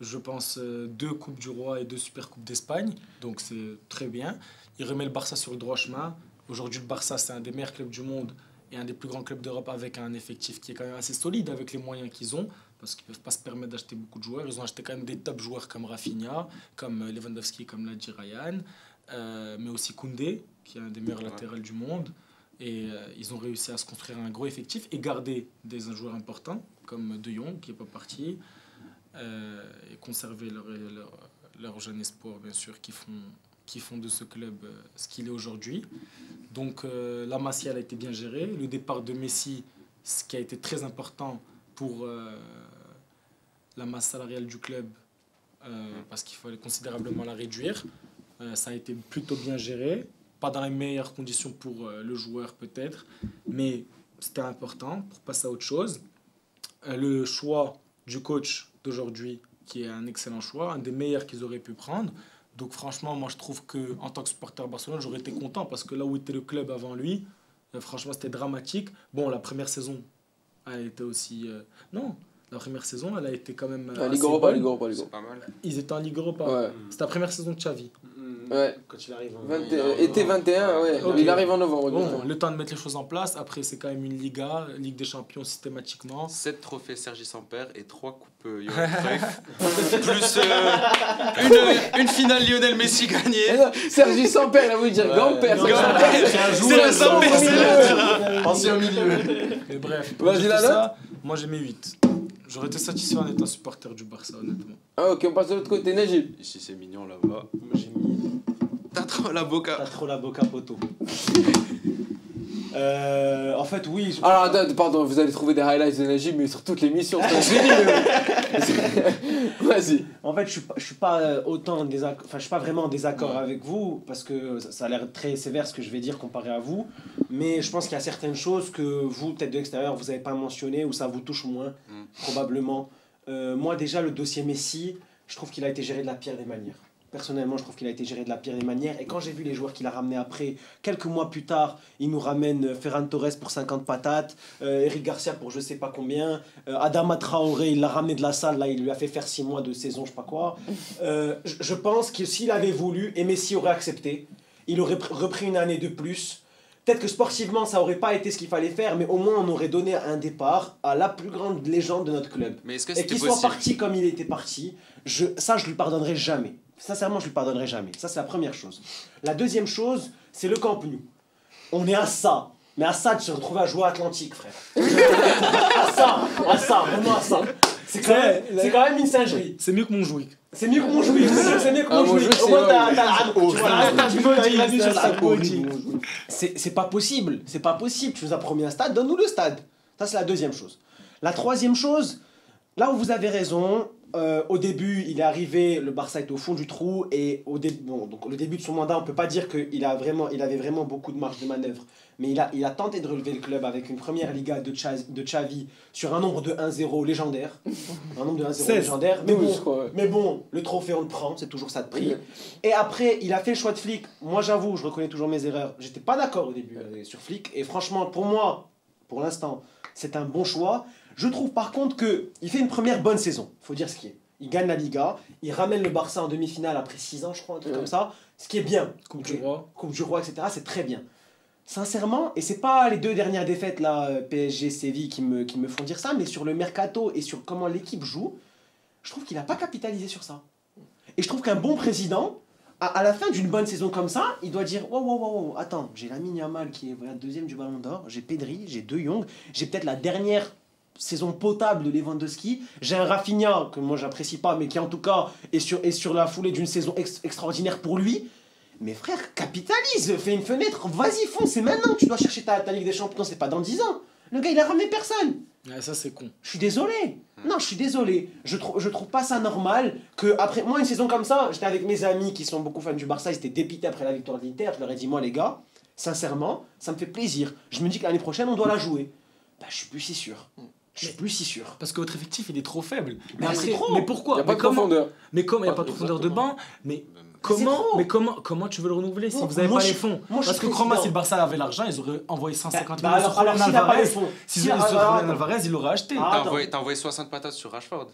je pense 2 Coupes du Roi et 2 Super Coupes d'Espagne. Donc c'est très bien. Il remet le Barça sur le droit chemin. Aujourd'hui, le Barça, c'est un des meilleurs clubs du monde et un des plus grands clubs d'Europe avec un effectif qui est quand même assez solide avec les moyens qu'ils ont, parce qu'ils ne peuvent pas se permettre d'acheter beaucoup de joueurs. Ils ont acheté quand même des top joueurs comme Rafinha, comme Lewandowski, comme l'a dit Ryan, mais aussi Koundé, qui est un des meilleurs latérales du monde. Et ils ont réussi à se construire un gros effectif et garder des joueurs importants, comme De Jong, qui n'est pas parti, et conserver leur jeune espoir, bien sûr, qui font de ce club ce qu'il est aujourd'hui. Donc la Masia a été bien gérée. Le départ de Messi, ce qui a été très important pour la masse salariale du club, parce qu'il fallait considérablement la réduire. Ça a été plutôt bien géré. Pas dans les meilleures conditions pour le joueur peut-être, mais c'était important pour passer à autre chose. Le choix du coach d'aujourd'hui, qui est un excellent choix, un des meilleurs qu'ils auraient pu prendre. Donc franchement, moi je trouve qu'en tant que supporter Barcelone, j'aurais été content parce que là où était le club avant lui, franchement c'était dramatique. Bon, la première saison, elle était aussi... non, la première saison, elle a été quand même... Ligue Europa. C'est pas mal. Ils étaient en Ligue Europa. Ouais. C'était la première saison de Xavi. Ouais. Quand il arrive été 21, ouais. Okay. Il arrive en novembre. Bon, le temps de mettre les choses en place. Après, c'est quand même une Liga, Ligue des Champions systématiquement. 7 trophées Sergi Samper et 3 coupes Johan Cruyff. Plus une finale Lionel Messi gagnée. Sergi Samper, là, vous dire Gamper. C'est la Samper, ancien milieu. Mais bref, vas-y, la note. moi j'ai mis 8. J'aurais été satisfait en étant supporter du Barça, honnêtement. Ah, ok, on passe de l'autre côté, Najib. Ici, c'est mignon là-bas. Moi, j'ai mis. T'as trop la boca. T'as trop la boca, poteau. En fait, oui. Alors, attends, pardon, vous allez trouver des highlights de Najib, mais sur toutes les missions, c'est un génie. Vas-y. En fait, je suis pas autant en désaccord, enfin, je suis pas vraiment en désaccord avec vous parce que ça a l'air très sévère ce que je vais dire comparé à vous, mais je pense qu'il y a certaines choses que vous, peut-être de l'extérieur, vous avez pas mentionné ou ça vous touche moins, probablement. Moi, déjà, le dossier Messi, je trouve qu'il a été géré de la pire des manières. Personnellement, je trouve qu'il a été géré de la pire des manières. Et quand j'ai vu les joueurs qu'il a ramenés après, quelques mois plus tard, il nous ramène Ferran Torres pour 50 patates, Eric Garcia pour je sais pas combien, Adama Traoré, il l'a ramené de la salle, là, il lui a fait faire 6 mois de saison, je sais pas quoi. Je pense que s'il avait voulu, et Messi aurait accepté, il aurait repris une année de plus. Peut-être que sportivement, ça aurait pas été ce qu'il fallait faire, mais au moins on aurait donné un départ à la plus grande légende de notre club. Mais est-ce que et qu'il soit parti comme il était parti, ça je lui pardonnerai jamais. Sincèrement, je lui pardonnerai jamais. Ça, c'est la première chose. La deuxième chose, c'est le Camp Nou. On est à ça. Mais à ça de se retrouver à jouer à Atlantique, frère. à ça, vraiment à ça. C'est quand même une singerie. C'est mieux que Montjuic. C'est mieux que Montjuic. C'est mieux que Montjuic. Au moins, t'as c'est pas possible. C'est pas possible. Tu nous as promis un stade, donne-nous le stade. Ça, c'est la deuxième chose. La troisième chose, là où vous avez raison, au début, il est arrivé, le Barça était au fond du trou, et donc le début de son mandat, on ne peut pas dire qu'il avait vraiment beaucoup de marge de manœuvre, mais il a tenté de relever le club avec une première Liga de Xavi sur un nombre de 1-0 légendaire. Un nombre de 1-0 légendaire, mais bon, le trophée on le prend, c'est toujours ça de prix. Et après, il a fait le choix de Flick. Moi j'avoue, je reconnais toujours mes erreurs, j'étais pas d'accord au début sur Flick, et franchement, pour moi, pour l'instant, c'est un bon choix. Je trouve par contre qu'il fait une première bonne saison, il faut dire ce qui est. Il gagne la Liga, il ramène le Barça en demi-finale après 6 ans, je crois, un truc comme ça, ce qui est bien. Coupe du Roi, etc., c'est très bien. Sincèrement, et c'est pas les 2 dernières défaites, là, PSG, Séville, qui me font dire ça, mais sur le mercato et sur comment l'équipe joue, je trouve qu'il n'a pas capitalisé sur ça. Et je trouve qu'un bon président, à la fin d'une bonne saison comme ça, il doit dire wow, attends, j'ai Lamine Yamal qui est deuxième du Ballon d'Or, j'ai Pedri, j'ai De Jong, j'ai peut-être la dernière saison potable de Lewandowski, j'ai un Rafinha que moi j'apprécie pas, mais qui en tout cas est sur la foulée d'une saison extraordinaire pour lui. Mais frère, capitalise, fais une fenêtre, vas-y fonce, c'est maintenant que tu dois chercher ta Ligue des Champions, c'est pas dans 10 ans. Le gars il a ramené personne. Ouais, ça c'est con. Je suis désolé. Non, je suis désolé. Je trouve pas ça normal que après moi une saison comme ça, j'étais avec mes amis qui sont beaucoup fans du Barça, ils étaient dépités après la victoire de l'Inter, je leur ai dit moi les gars, sincèrement, ça me fait plaisir. Je me dis que l'année prochaine on doit la jouer. Bah je suis plus si sûr. Je suis plus si sûr. Parce que votre effectif il est trop faible. Mais pourquoi? Il n'y a pas de profondeur. Mais comment il n'y a pas de profondeur de banc? Comment tu veux le renouveler si vous n'avez pas les fonds? Parce que crois-moi, si le Barça avait l'argent, ils auraient envoyé 150 millions sur Julian Alvarez. Si Julian Alvarez, il l'aurait acheté. T'as envoyé 60 patates sur Rashford.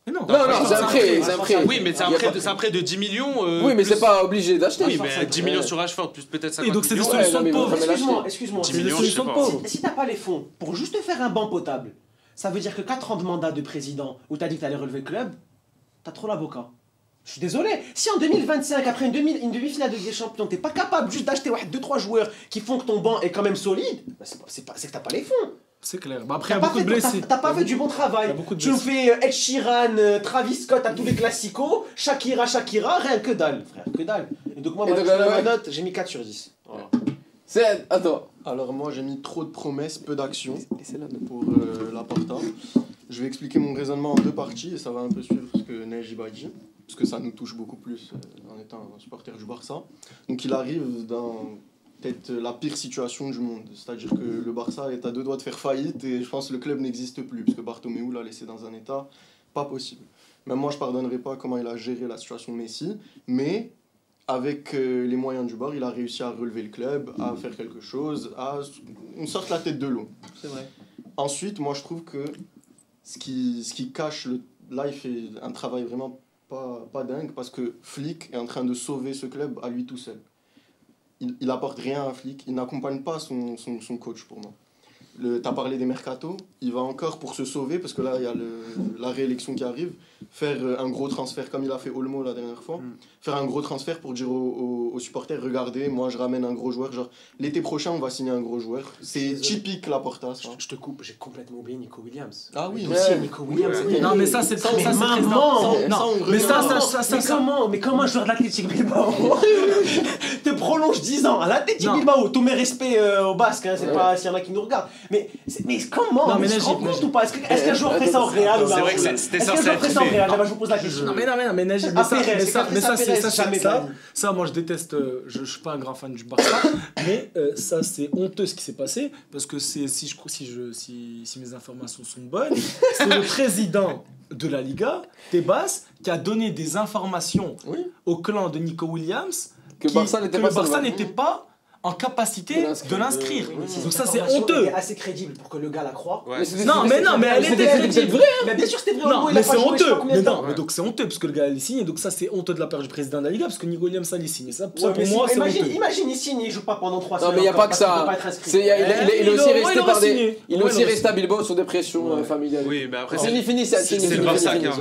Mais non, c'est un prêt. Oui, mais c'est un prêt de 10 millions. Oui, mais c'est pas obligé d'acheter. Oui, mais 10 millions sur Rashford, plus peut-être 50 millions. Et donc c'est des solutions de pauvres. Excuse-moi. C'est des solutions de pauvres. Si t'as pas les fonds pour juste faire un banc potable, ça veut dire que 4 ans de mandat de président où t'as dit que t'allais relever le club, t'as trop l'avocat. Je suis désolé. Si en 2025, après une demi-finale de Ligue des Champions, t'es pas capable juste d'acheter 2-3 joueurs qui font que ton banc est quand même solide, bah c'est que t'as pas les fonds. C'est clair. Bah après, il y a beaucoup de blessés. T'as pas fait du bon travail. Tu nous fais Ed Sheeran, Travis Scott à tous les classicos, Shakira, rien que dalle, frère, que dalle. Et donc moi, ma note, j'ai mis 4 sur 10. Voilà. Attends. Alors moi j'ai mis trop de promesses, peu d'actions pour Laporta. Je vais expliquer mon raisonnement en 2 parties et ça va un peu suivre ce que Najib a dit, parce que ça nous touche beaucoup plus en étant un supporter du Barça. Donc il arrive dans peut-être la pire situation du monde, c'est-à-dire que le Barça est à 2 doigts de faire faillite et je pense que le club n'existe plus, parce que Bartomeu l'a laissé dans un état pas possible. Même moi je pardonnerai pas comment il a géré la situation de Messi, mais avec les moyens du bord, il a réussi à relever le club, à faire quelque chose, à une sorte la tête de l'eau. C'est vrai. Ensuite, moi je trouve que ce qui cache là, il fait un travail vraiment pas dingue, parce que Flick est en train de sauver ce club à lui tout seul. Il apporte rien à Flick, il n'accompagne pas son coach pour moi. t'as parlé des mercatos, il va encore, pour se sauver, parce que là, il y a la réélection qui arrive, faire un gros transfert, comme il a fait Olmo la dernière fois, faire un gros transfert pour dire aux supporters, regardez, moi je ramène un gros joueur, genre l'été prochain on va signer un gros joueur. C'est typique Laporta, ça. Je te coupe, j'ai complètement oublié Nico Williams. Ah oui, Nico Williams. Non, mais ça, c'est mais maman, mais comment un joueur de l'Athletic Bilbao te prolonge 10 ans à l'Athletic Bilbao, tous mes respects aux Basques, hein, c'est pas s'il y en a qui nous regardent. Mais comment? Non, mais tu te rends compte ou pas? Est-ce qu'un joueur fait ça au Real? C'est vrai que c'était censé être fait. Je vous pose la question. Non, mais Najib, ça, moi je déteste, je suis pas un grand fan du Barça, mais ça c'est honteux ce qui s'est passé, parce que si mes informations sont bonnes, c'est le président de la Liga, Tebas, qui a donné des informations au clan de Nico Williams que le Barça n'était pas en capacité de l'inscrire. Donc ça c'est honteux. C'est assez crédible pour que le gars la croie. Ouais. Mais elle était vraie. Mais bien sûr c'était vrai. Non, mais c'est honteux. Mais non, mais donc c'est honteux parce que le gars il signe, donc ça c'est honteux de la part du président de la Liga parce que Nico Williams il signe. Ça pour moi c'est honteux. Imagine il signe, il joue pas pendant 3 semaines. Non mais il y a pas que ça. Il est aussi resté par des, il est aussi resté à Bilbao sur des pressions familiales. Oui, mais après c'est fini. C'est le Barça qui a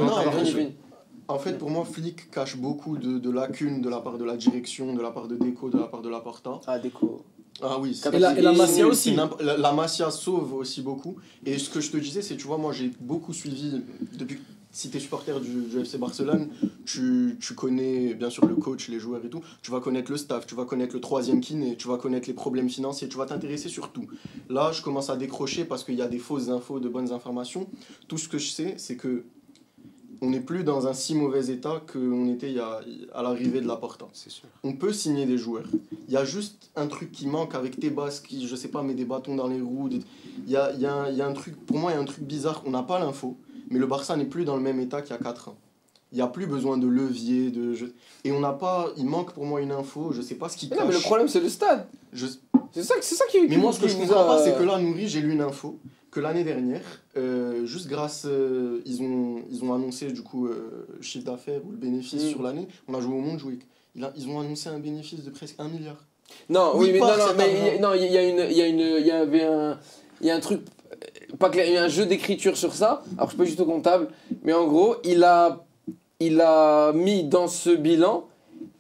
En fait, pour moi, Flick cache beaucoup de lacunes de la part de la direction, de la part de Deco, de la part de Laporta. Ah, Deco. Ah oui. Et la Masia aussi. La Masia sauve aussi beaucoup. Et ce que je te disais, c'est, tu vois, moi j'ai beaucoup suivi, depuis si tu es supporter du FC Barcelone, tu connais bien sûr le coach, les joueurs et tout, tu vas connaître le staff, tu vas connaître le troisième kiné, tu vas connaître les problèmes financiers, tu vas t'intéresser sur tout. Là, je commence à décrocher parce qu'il y a des fausses infos, de bonnes informations. Tout ce que je sais, c'est que on n'est plus dans un si mauvais état qu'on était à l'arrivée de Laporta. C'est sûr. On peut signer des joueurs. Il y a juste un truc qui manque avec Tebas qui, je sais pas, met des bâtons dans les roues. Il y a un truc, pour moi, il y a un truc bizarre. On n'a pas l'info, mais le Barça n'est plus dans le même état qu'il y a 4 ans. Il n'y a plus besoin de levier, et on n'a pas. Il manque pour moi une info, je sais pas ce qui cache. Non, mais le problème, c'est le stade. C'est ça qui. Mais moi, ce que je comprends pas, c'est que là, Nouri, j'ai lu une info que l'année dernière, juste grâce, ils ont annoncé du coup le chiffre d'affaires ou le bénéfice sur l'année. On a joué au Montjuic. Ils ont annoncé un bénéfice de presque 1 milliard. Non, il y a un truc, pas clair, il y a un jeu d'écriture sur ça. Alors je suis pas juste au comptable, mais en gros, il a mis dans ce bilan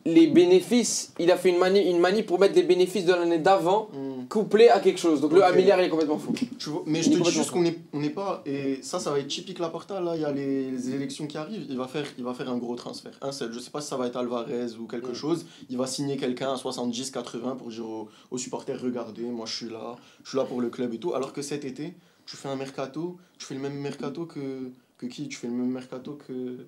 les bénéfices. Il a fait une manie pour mettre les bénéfices de l'année d'avant couplés à quelque chose. Donc le 1 milliard il est complètement fou. Tu vois, mais je te dis juste qu'on n'est pas, et ça va être typique Laporta. Là il y a les élections qui arrivent, il va faire un gros transfert, un seul. Je sais pas si ça va être Alvarez ou quelque chose. Il va signer quelqu'un à 70-80 pour dire aux supporters, regardez, moi je suis là pour le club et tout. Alors que cet été tu fais un mercato, tu fais le même mercato que qui? Tu fais le même mercato que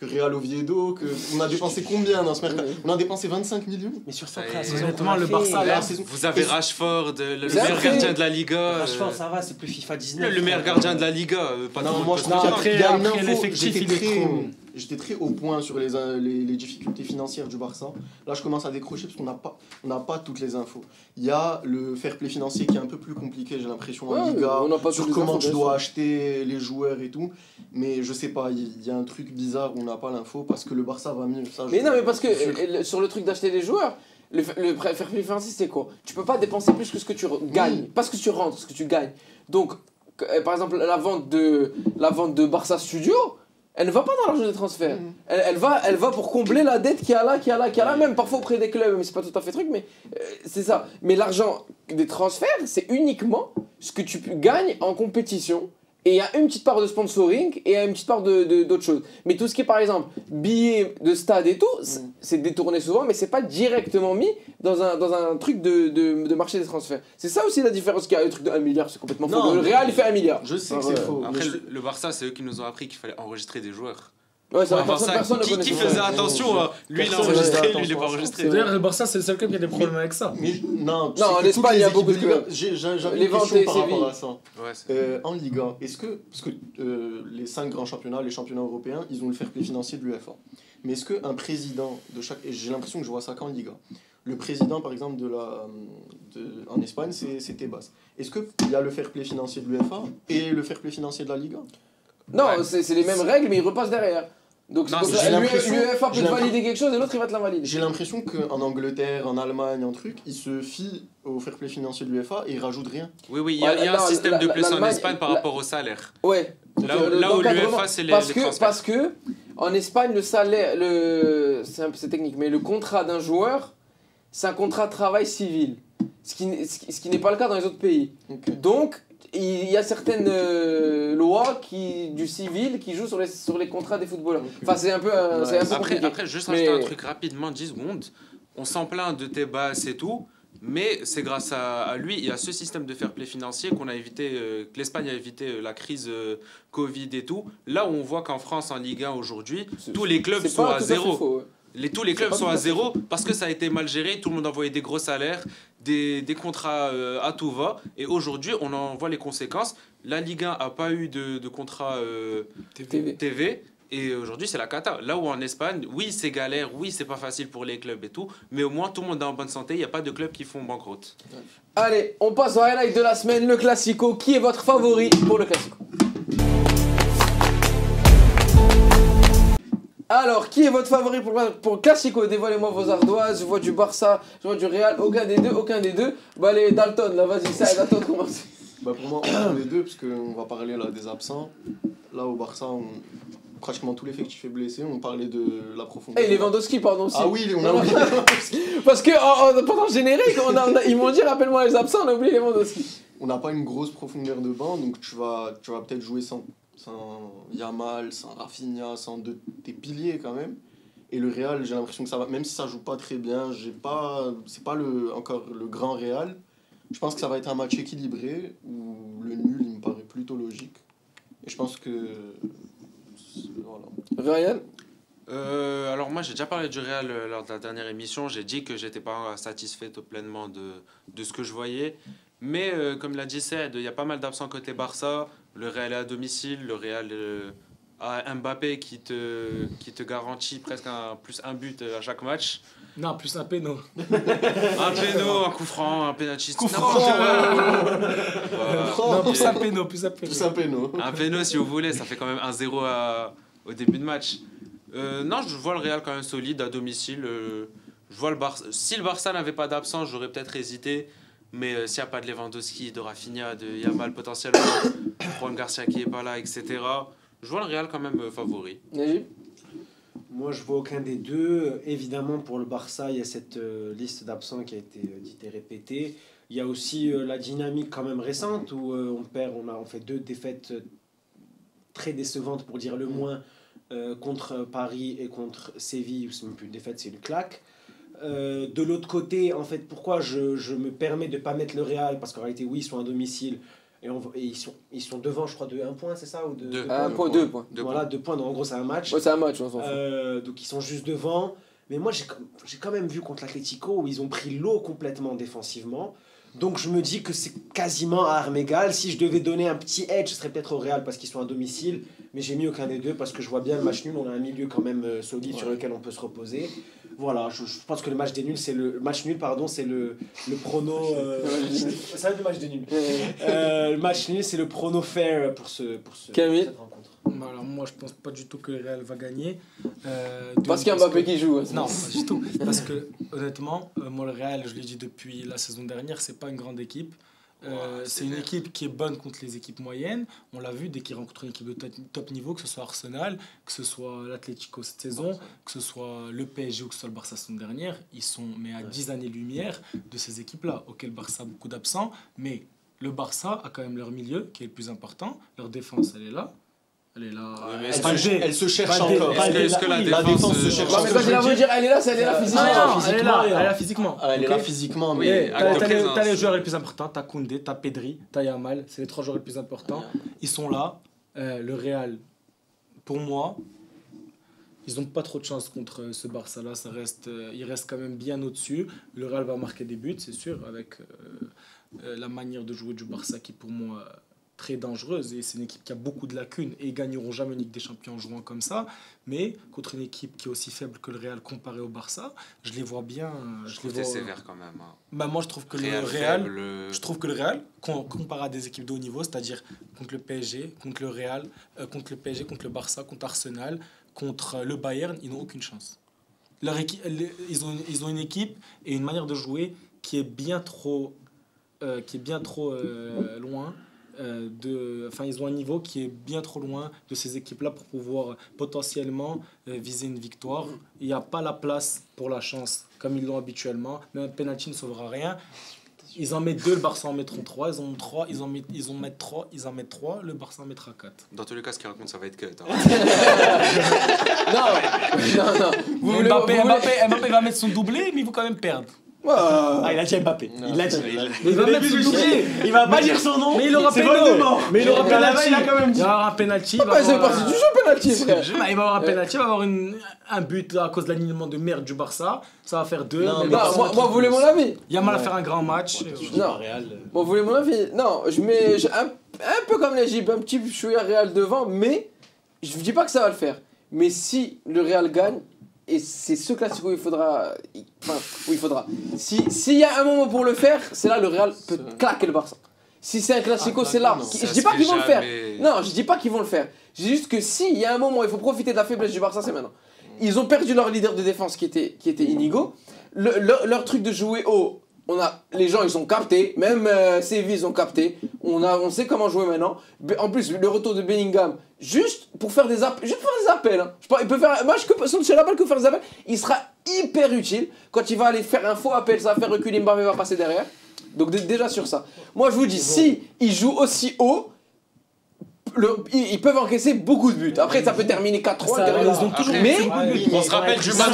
Real Oviedo, on a dépensé combien dans ce mercato? On a dépensé 25 millions. Mais sur ça, honnêtement, le Barça, là, vous avez Rashford, le meilleur gardien de la Liga. Rashford, ça va, c'est plus FIFA 19. Le meilleur gardien de la Liga. Non, moi je trouve qu'il y a une info. J'étais très au point sur les difficultés financières du Barça. Là, je commence à décrocher parce qu'on n'a pas toutes les infos. Il y a le fair play financier qui est un peu plus compliqué, j'ai l'impression, en Liga, sur comment tu dois acheter les joueurs et tout. Mais je sais pas, il y a un truc bizarre où on n'a pas l'info parce que le Barça va mieux. Ça, mais non, mais parce que sur le truc d'acheter les joueurs, le fair play financier, c'est quoi? Tu peux pas dépenser plus que ce que tu gagnes, pas ce que tu rentres, ce que tu gagnes. Donc, par exemple, la vente de Barça Studio, elle ne va pas dans l'argent des transferts. Elle va pour combler la dette qu'il y a là, même parfois auprès des clubs, mais c'est pas tout à fait truc, mais c'est ça. Mais l'argent des transferts, c'est uniquement ce que tu gagnes en compétition. Et il y a une petite part de sponsoring et une petite part d'autres choses. Mais tout ce qui est par exemple billets de stade et tout, c'est détourné souvent, mais c'est pas directement mis dans un truc de marché des transferts. C'est ça aussi la différence qu'il y a. Le truc de 1 milliard, c'est complètement faux. Le Real, il fait 1 milliard. Je sais que c'est faux. Après, le Barça, c'est eux qui nous ont appris qu'il fallait enregistrer des joueurs. Ouais, ça personne qui faisait attention, lui il a enregistré, lui il est pas enregistré. D'ailleurs, le Barça, c'est le seul club qui a des problèmes avec ça. Non, en Espagne, il y a beaucoup de clubs. J'avais une question par rapport à ça. En Liga, est-ce que, parce que les 5 grands championnats, les championnats européens, ils ont le fair play financier de l'UEFA. Mais est-ce qu'un président de chaque. Et j'ai l'impression que je vois ça qu'en Liga. Le président, par exemple, en Espagne, c'est Tebas. Est-ce qu'il y a le fair play financier de l'UEFA et le fair play financier de la Liga? Non, c'est les mêmes règles, mais ils repassent derrière. Donc l'UEFA peut te valider quelque chose et l'autre il va te l'invalider. J'ai l'impression qu'en Angleterre, en Allemagne, en truc, ils se fient au fair play financier de l'UEFA et ils rajoutent rien. Oui, il y a un système de plus en Espagne par rapport au salaire. Ouais. Là où l'UEFA c'est les transferts. Parce que en Espagne le salaire, c'est technique, mais le contrat d'un joueur, c'est un contrat de travail civil. Ce qui n'est pas le cas dans les autres pays. Okay. Donc il y a certaines lois du civil qui jouent sur les contrats des footballeurs. Enfin, c'est un peu, Après, juste rajouter un truc rapidement, 10 secondes. On s'en plaint de Tebas et tout, mais c'est grâce à lui et à ce système de fair play financier qu'on a évité, que l'Espagne a évité la crise Covid et tout. Là où on voit qu'en France, en Ligue 1 aujourd'hui, tous les clubs sont à zéro. Tous les clubs sont à zéro parce que ça a été mal géré, tout le monde envoyait des gros salaires, des contrats à tout va. Et aujourd'hui, on en voit les conséquences. La Ligue 1 n'a pas eu de contrat TV. Et aujourd'hui, c'est la cata. Là où en Espagne, oui, c'est galère, oui, c'est pas facile pour les clubs et tout. Mais au moins, tout le monde est en bonne santé. Il n'y a pas de clubs qui font banqueroute. Allez, on passe au highlight de la semaine, le Classico. Qui est votre favori pour le Classico ? Alors, qui est votre favori pour le Classico? Dévoilez-moi vos ardoises. Je vois du Barça, je vois du Real. Aucun des deux. Bah, les Dalton, là, vas-y, ça, Dalton, commence. Bah, pour moi, on les deux, parce qu'on va parler là des absents. Là, au Barça, pratiquement tout l'effectif est blessé. On parlait de la profondeur. Et Lewandowski, pardon. Aussi. Ah oui, on a oublié Lewandowski. Parce que pendant le générique, ils m'ont dit rappelle-moi les absents, on a oublié Lewandowski. On n'a pas une grosse profondeur de banc, donc tu vas peut-être jouer sans Yamal, sans Rafinha, sans tes piliers quand même. Et le Real, j'ai l'impression que ça va, même si ça joue pas très bien, c'est pas encore le grand Real. Je pense que ça va être un match équilibré où le nul, il me paraît plutôt logique. Et je pense que voilà. Ryan. Alors moi j'ai déjà parlé du Real lors de la dernière émission, j'ai dit que j'étais pas satisfait pleinement de ce que je voyais, mais comme l'a dit Ced, il y a pas mal d'absents côté Barça, le Real est à domicile, le Real a Mbappé qui te garantit presque plus un but à chaque match. Non, plus un péno. Un péno, un coup franc, un pénalty. Coup franc. Non, plus un péno. Un péno si vous voulez, ça fait quand même 1-0 au début de match. Non, je vois le Real quand même solide à domicile. Je vois le Barça. Si le Barça n'avait pas d'absence, j'aurais peut-être hésité. Mais s'il n'y a pas de Lewandowski, de Rafinha, de Yamal potentiellement, Juan Garcia qui n'est pas là, etc., je vois le Real quand même favori. Moi, je vois aucun des deux. Évidemment, pour le Barça, il y a cette liste d'absents qui a été dite et répétée. Il y a aussi la dynamique quand même récente où on fait 2 défaites très décevantes, pour dire le moins, contre Paris et contre Séville, où c'est même plus une défaite, c'est une claque. De l'autre côté, en fait, pourquoi je me permets de ne pas mettre le Real, parce qu'en réalité, oui, ils sont à domicile, et ils sont devant, je crois, de 1 point, c'est ça ou de 2 points. 2 points. Voilà, 2 points, donc en gros, c'est un match. Ouais, c'est un match, on s'en fout. Donc ils sont juste devant. Mais moi, j'ai quand même vu contre l'Atlético où ils ont pris l'eau complètement défensivement. Donc je me dis que c'est quasiment à armes égales. Si je devais donner un petit edge, ce serait peut-être au Real parce qu'ils sont à domicile. Mais j'ai mis aucun des deux parce que je vois bien le match nul. On a un milieu quand même solide sur lequel on peut se reposer. Voilà, je pense que le match nul, c'est le prono. Ça va être le match des nuls. Le match nul, c'est le prono fair pour cette rencontre. Alors moi, je pense pas du tout que le Real va gagner. Parce qu'il y a Mbappé qui joue. Non, pas du tout. Parce que honnêtement, moi le Real, je l'ai dit depuis la saison dernière, c'est pas une grande équipe. C'est une équipe qui est bonne contre les équipes moyennes. On l'a vu dès qu'ils rencontrent une équipe de top niveau, que ce soit Arsenal, que ce soit l'Atlético cette saison, que ce soit le PSG ou que ce soit le Barça la saison dernière. Ils sont à 10 années-lumière de ces équipes-là. Ok, le Barça a beaucoup d'absents, mais le Barça a quand même leur milieu qui est le plus important. Leur défense, elle est là. Elle est là. Elle se cherche encore. Est-ce que la défense se cherche encore? Mais quand je la veux dire, elle est là, elle est là physiquement. Elle est là physiquement. Elle est là physiquement. Mais t'as les joueurs les plus importants. T'as Koundé, t'as Pedri, t'as Yamal. C'est les 3 joueurs les plus importants. Ils sont là. Le Real, pour moi, ils n'ont pas trop de chance contre ce Barça-là. Il reste quand même bien au-dessus. Le Real va marquer des buts, c'est sûr, avec la manière de jouer du Barça qui, pour moi, très dangereuse et c'est une équipe qui a beaucoup de lacunes et ils gagneront jamais une Ligue des Champions en jouant comme ça. Mais contre une équipe qui est aussi faible que le Real comparé au Barça, je les vois bien. Je trouve que c'est sévère quand même. Hein. Bah moi je trouve que le Real, comparé à des équipes de haut niveau, c'est-à-dire contre le PSG, contre le Real, contre le Barça, contre Arsenal, contre le Bayern, ils n'ont aucune chance. Ils ont une équipe et une manière de jouer qui est bien trop loin. Ils ont un niveau qui est bien trop loin de ces équipes-là pour pouvoir potentiellement viser une victoire. Il n'y a pas la place pour la chance comme ils l'ont habituellement. Même un penalty ne sauvera rien. Ils en mettent 2, le Barça en mettront 3. Ils en mettent 3, le Barça en mettra 4. Dans tous les cas, ce qu'il raconte, ça va être cut. Hein. non. Mbappé va mettre son doublé, mais il faut quand même perdre. Il a dit Mbappé. Il a dit. Il va mettre son doublé. Il va pas dire son nom. Mais il aura Mais il aura penalty. Il a quand même dit. Il va avoir un penalty. C'est parti du jeu penalty, frère. Il va avoir un penalty. Il va avoir un but à cause de l'alignement de merde du Barça. Ça va faire 2. Moi, vous voulez mon avis? Yamal va faire un grand match. Non. Vous voulez mon avis? Non, je mets un peu comme l'Égypte, un petit chouïa Real devant, mais je ne dis pas que ça va le faire. Mais si le Real gagne, et c'est ce classico où il faudra. S'il y a un moment pour le faire, c'est là le Real peut claquer le Barça. Si c'est un classico, c'est là. Je dis pas qu'ils vont le faire. Non, je dis pas qu'ils vont le faire. Je dis juste que s'il y a un moment où il faut profiter de la faiblesse du Barça, c'est maintenant. Ils ont perdu leur leader de défense qui était Inigo. Leur truc de jouer haut, les gens ils ont capté, même Séville ils ont capté. On sait comment jouer maintenant. En plus, le retour de Bellingham, juste pour faire des appels. Hein. Il peut faire. Moi, c'est la balle que faire des appels. Il sera hyper utile. Quand il va aller faire un faux appel, ça va faire reculer Mbappé, va passer derrière. Donc déjà sur ça. Moi, je vous dis, si ils jouent aussi haut, ils peuvent encaisser beaucoup de buts. Après, ça peut terminer 4-3. Mais on se rappelle du match.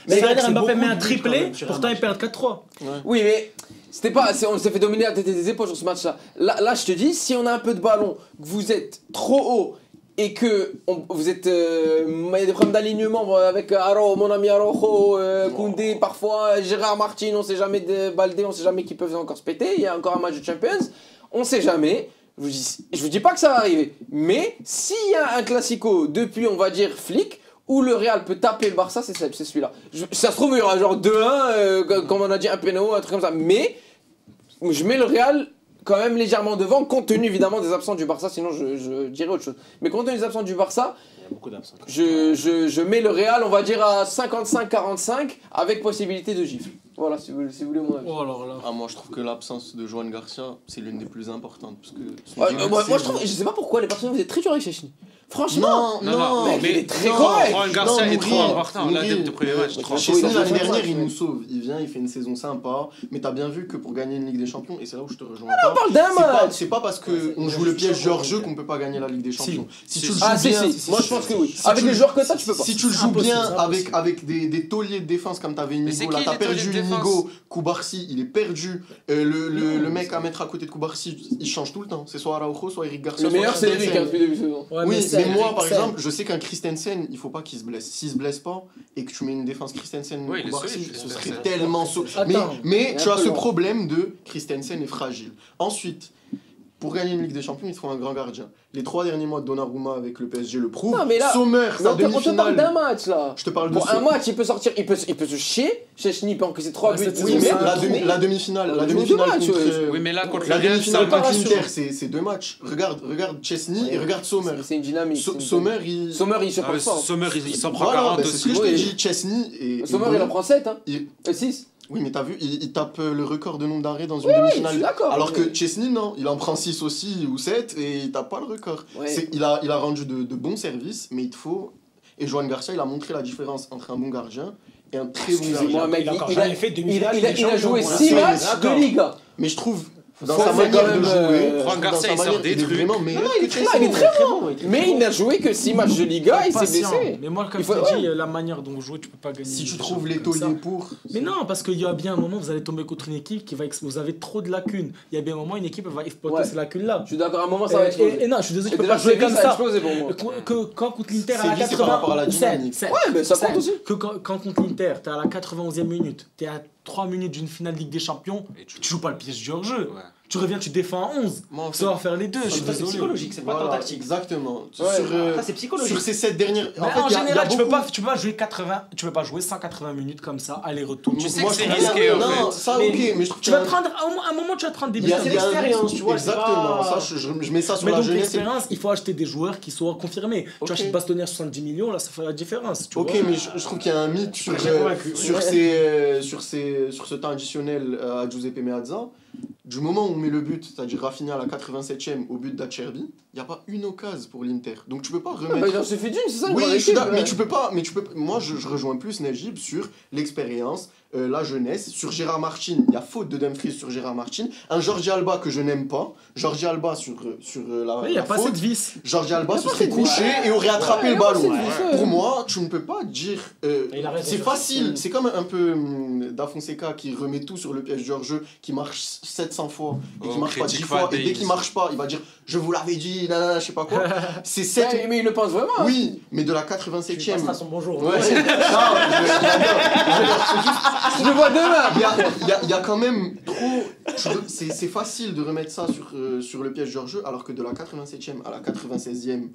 Mais Mbappé met un triplé, pourtant ils perdent 4-3. Oui, mais c'était pas. On s'est fait dominer la tête des épaules sur ce match-là. Là, je te dis, si on a un peu de ballon, que vous êtes trop haut et que vous êtes. Il y a des problèmes d'alignement avec mon ami Araujo, Koundé, parfois Gérard Martin, on sait jamais de Baldé, on sait jamais qui peuvent encore se péter. Il y a encore un match de Champions, on sait jamais. Je vous dis pas que ça va arriver, mais s'il y a un classico depuis, on va dire, flic, où le Real peut taper le Barça, c'est celui-là. Ça se trouve, il y aura genre 2-1, comme on a dit, un péno, un truc comme ça, mais je mets le Real quand même légèrement devant, compte tenu évidemment des absents du Barça, sinon je dirais autre chose. Mais compte tenu des absents du Barça, il y a beaucoup d'absents. Je mets le Real, on va dire, à 55-45, avec possibilité de gifle. Voilà, si vous voulez mon avis. Oh, alors là. Moi, je trouve que l'absence de Joan Garcia, c'est l'une des plus importantes. Parce que moi, je trouve, je sais pas pourquoi, les personnes, vous êtes très dur avec Chechny. Franchement, mais il est très correct. Joan Garcia est trop important. Là, dès le premier match, Chechny, l'année dernière, il nous sauve. Il vient, il fait une saison sympa. Mais t'as bien vu que pour gagner une Ligue des Champions, et c'est là où je te rejoins. On parle d'un match. C'est pas parce qu'on joue le piège du hors-jeu qu'on peut pas gagner la Ligue des Champions. Si tu le joues bien. Moi, je pense que oui. Avec les joueurs que t'as, tu peux pas. Si tu le joues bien avec des tauliers de défense comme t'avais Inigo, là t'as perdu Inigo, Koubarsi, il est perdu. Le mec à mettre à côté de Koubarsi, il change tout le temps. C'est soit Araujo, soit Eric Garcia. Le meilleur, c'est Eric depuis le début de saison. Oui, mais moi, par exemple, je sais qu'un Christensen, il faut pas qu'il se blesse. S'il se blesse pas et que tu mets une défense Christensen Koubarsi, ce serait tellement mais tu as ce problème de Christensen est fragile. Ensuite, pour gagner une Ligue des Champions, il faut un grand gardien. Les 3 derniers mois de Donnarumma avec le PSG le prouvent. Sommer, sa demi-finale. On te parle d'un match là. Je te parle de pour un match, il peut sortir, il peut se chier. Chechny peut encaisser 3 buts. Oui, mais la demi-finale contre. Oui, mais là contre la demi-finale contre l'Inter, c'est 2 matchs. Regarde Chechny et regarde Sommer. C'est une dynamique. Sommer, il se porte fort. Sommer, il s'en prend 40 aussi. C'est ce que je te dis. Chechny et Sommer, il en prend 7 hein. 6. Oui, mais t'as vu, il tape le record de nombre d'arrêts dans une demi-finale. Je suis d'accord. Alors que Chesney, non, il en prend 6 aussi ou 7 et il tape pas le record. Il a rendu de bons services, mais il te faut. Et Joan Garcia, il a montré la différence entre un bon gardien et un très bon gardien. Mec, il a joué 6 matchs de Liga. Mais je trouve. Dans sa manière de jouer, Juan Garcia il sort des trucs. Il est très bon. Mais il n'a joué que 6 matchs de Liga, il s'est blessé. Mais moi, comme je te dis, la manière dont vous jouez, tu peux pas gagner. Si tu trouves les tauliers pour. Mais non, parce qu'il y a bien un moment, vous allez tomber contre une équipe qui va. Vous avez trop de lacunes. Il y a bien un moment, une équipe va exploiter ces lacunes-là. Je suis d'accord, à un moment, ça va exploser. Et non, je suis désolé, tu peux pas jouer comme ça. Quand contre l'Inter à la 80e. Ouais, mais ça compte aussi. Quand contre l'Inter, t'es à la 91e minute, t'es à 3 minutes d'une finale Ligue des Champions, tu joues pas le piège du hors-jeu. Tu reviens, tu défends à 11. Moi, en fait, Ça va faire les deux, je suis C'est désolé. psychologique, c'est pas tant voilà, tactique. exactement. Ouais. Ça, c'est psychologique. Sur ces 7 dernières. Mais en il y a général, tu peux beaucoup- pas jouer 80, tu peux pas jouer 180 minutes comme ça, aller-retour. Tu sais Moi, que je c'est trouve risqué, en Non, fait. ça, Mais- ok, mais je trouve Tu qu'il y vas a- prendre, à un moment, tu vas prendre des il y a- buts. il y a un- l'expérience, tu vois, c'est Exactement, pas- ça, je mets ça sur Mais la donc jeunesse. et- l'expérience, il faut acheter des joueurs qui soient confirmés. Ok. Tu achètes Bastonnier à 70 millions, là ça fait la différence. Tu Ok, vois. mais je trouve qu'il y a un mythe sur, j'ai convaincu. sur ce temps additionnel à Giuseppe Meazza. Du moment où on met le but, c'est-à-dire Rafinha à la 87e au but d'Acerbi, il n'y a pas une occasion pour l'Inter. Donc tu peux pas Bah, remettre. il en suffit d'une, c'est ça. Oui, une je suis équipe, d'accord, ouais. mais tu peux pas. Moi, je rejoins plus Najib sur l'expérience, la jeunesse. Sur Gérard Martin, il y a faute de Dumfries sur Gérard Martin. Un Jordi Alba que je n'aime pas. Jordi Alba sur la. Il n'y a la pas faute. cette vis. Jordi Alba Il y a se pas serait cette couché et aurait attrapé Ouais, le il y a pas ballon. cette vis, Pour moi, tu ne peux pas dire. Il a raison C'est sur facile, ça. c'est comme un peu Da Fonseca qui remet tout sur le piège du hors-jeu, qui marche 700 fois et qui Oh, marche pas 10 critique fois. pas Et dès Days. qu'il marche pas, il va dire je vous l'avais dit, nanana, je sais pas quoi. C'est 7. Ouais, mais il le pense vraiment. hein. Oui, mais de la Tu 87e. passeras son bonjour. Ouais, Je le vois demain. il y a quand même trop. C'est facile de remettre ça sur le piège du hors-jeu, alors que de la 87e à la 96e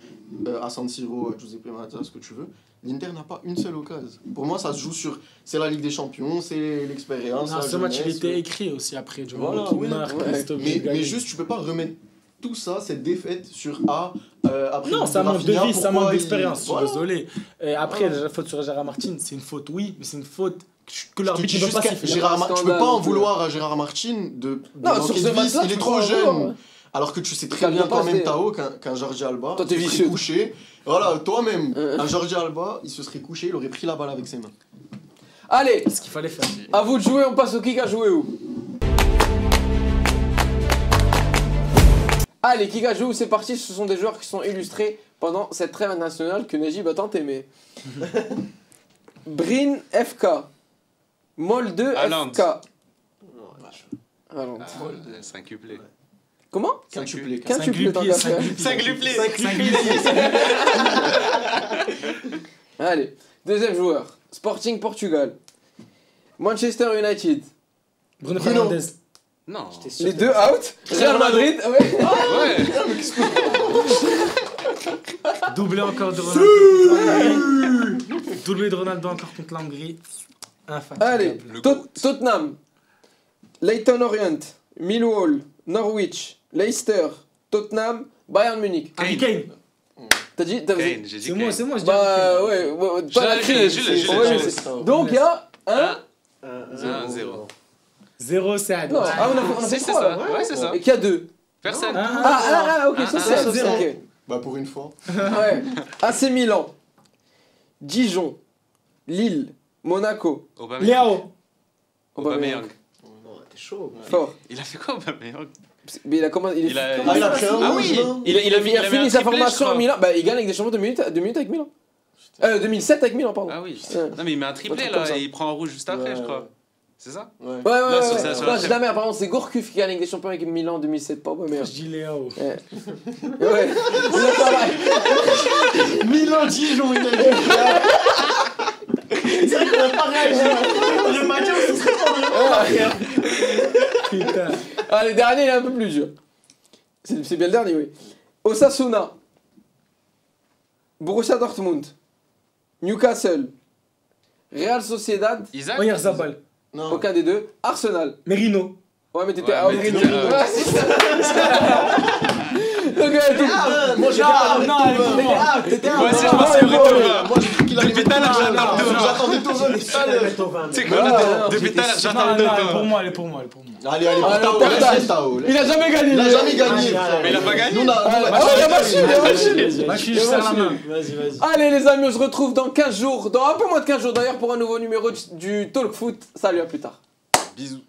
à San Siro, Giuseppe Meazza, ce que tu veux, l'Inter n'a pas une seule occasion. Pour moi, ça se joue sur. C'est la Ligue des Champions, c'est l'expérience. Non, la ce match il jeunesse, était écrit aussi après. Du Voilà, moment qu'il oui, marque, ouais. reste obligé de mais gagner. juste, tu peux pas remettre tout ça, cette défaite, sur après Non, le ça manque de Rafinha, vie, ça pourquoi manque il- d'expérience, je suis Voilà. désolé. Et après, la faute sur Gérard Martin, c'est une faute, oui, mais c'est une faute que Je te l'arbitre dis ne peut juste pas qu'à siffler. Gérard pas un tu peux pas scandale en non plus. vouloir à Gérard Martin de Non, manquer sur de ce vis, match-là, il tu est peux trop pas en jeune. vouloir, ouais. Alors que tu sais Ça très vient bien quand passer. même Tao qu'un Jordi Alba Toi, t'es il se vicieux. serait couché. Voilà, toi-même, un Jordi Alba, il se serait couché, il aurait pris la balle avec ses mains. Allez, C'est ce qu'il fallait faire. à vous de jouer, on passe au kick à jouer où? Allez, kick à jouer où, c'est parti, ce sont des joueurs qui sont illustrés pendant cette trêve nationale que Najib a tant aimé. Brin FK, Molde Haaland. FK. Haaland. C'est un cuplé. Comment? Quintuplé. Quintuplé tant qu'à faire. Allez, deuxième joueur, Sporting Portugal, Manchester United. Bruno Bruno. Fernandes. Non. Les deux out. Real Madrid, ouais. Ouais. Doublé encore de Ronaldo. Doublé de Ronaldo encore contre la Hongrie. Infatigable. Allez, Le Tottenham, Leyton Orient, Millwall, Norwich, Leicester, Tottenham, Bayern Munich. Harry Kane. T'as dit Kane, j'ai dit C'est moi, Kane. c'est moi, je dis Bah Harry ouais, ouais, Je pas la l'ai, crise. je l'ai, je l'ai, Ouais, je l'ai. c'est- Donc il y a un. 1-0. Kane. 0, c'est à Non, ah, on a fait C'est 3 ça. là. Ouais, c'est ça. Et qu'il y a 2. Personne. Ok, ça c'est ça, 0. ok. Bah pour une fois. Ouais. AC Milan, Dijon, Lille, Monaco. Aubameyang. Léao. Aubameyang. T'es chaud. Fort. Il a fait quoi, Aubameyang? Mais il a comment il est Il a- Ah, il a pris un Ah rouge, oui. non Il a il avait fini un sa triplé, formation je crois. à Milan. Bah il gagne avec des champions 2 minutes avec Milan. 2007 avec Milan, pardon. Ah oui. Ouais. Non, mais il met un Un triplé truc comme là ça. et il prend un rouge juste après, Ouais. je crois. C'est ça? Ouais. Ouais, Là, sur ouais. ça, sur Non, la j'ai la merde, pardon, c'est Gourcuff qui gagne avec des champions avec Milan en 2007, pas Aubameyang. Je dis Léao. Ouais. Ouais. Il a pas mal. Milan Dijon, il a dit. C'est vrai qu'on a pas réagi. Le matin, ce serait pas bien. Putain. Ah, le dernier, il est un peu plus dur. C'est bien le dernier, oui. Osasuna, Borussia Dortmund, Newcastle, Real Sociedad, Isaac? Oyarzabal. Non. aucun des deux, Arsenal. Merino. Ouais, mais t'étais Ouais, out. mais t'étais Ouais, out. c'est ça. Donc, tout. Moi j'ai Non, elle est pour moi. Moi aussi, je pensais au Retour. Moi j'ai cru qu'il allait Depuis mettre tout à l'heure, Thauvin, j'attends le là. J'attendais Thauvin tout à l'heure. Tu sais Ah, quoi, non, depuis tout à l'heure, Non, j'attends non, le elle est pour Retour. moi, elle est pour moi, elle est pour moi. Allez, Ah, Tao, non, laisse partage. Tao. Il a jamais gagné. Il a jamais gagné, Ah, frère. Mais il a pas gagné. Nous, on a- Ah ouais, il a machine, il a machine. Moi, je suis juste à la main. Vas-y, vas-y. Allez les amis, on se retrouve dans 15 jours, dans un peu moins de 15 jours d'ailleurs, pour un nouveau numéro du Talk Foot. Salut, à plus tard. Bisous.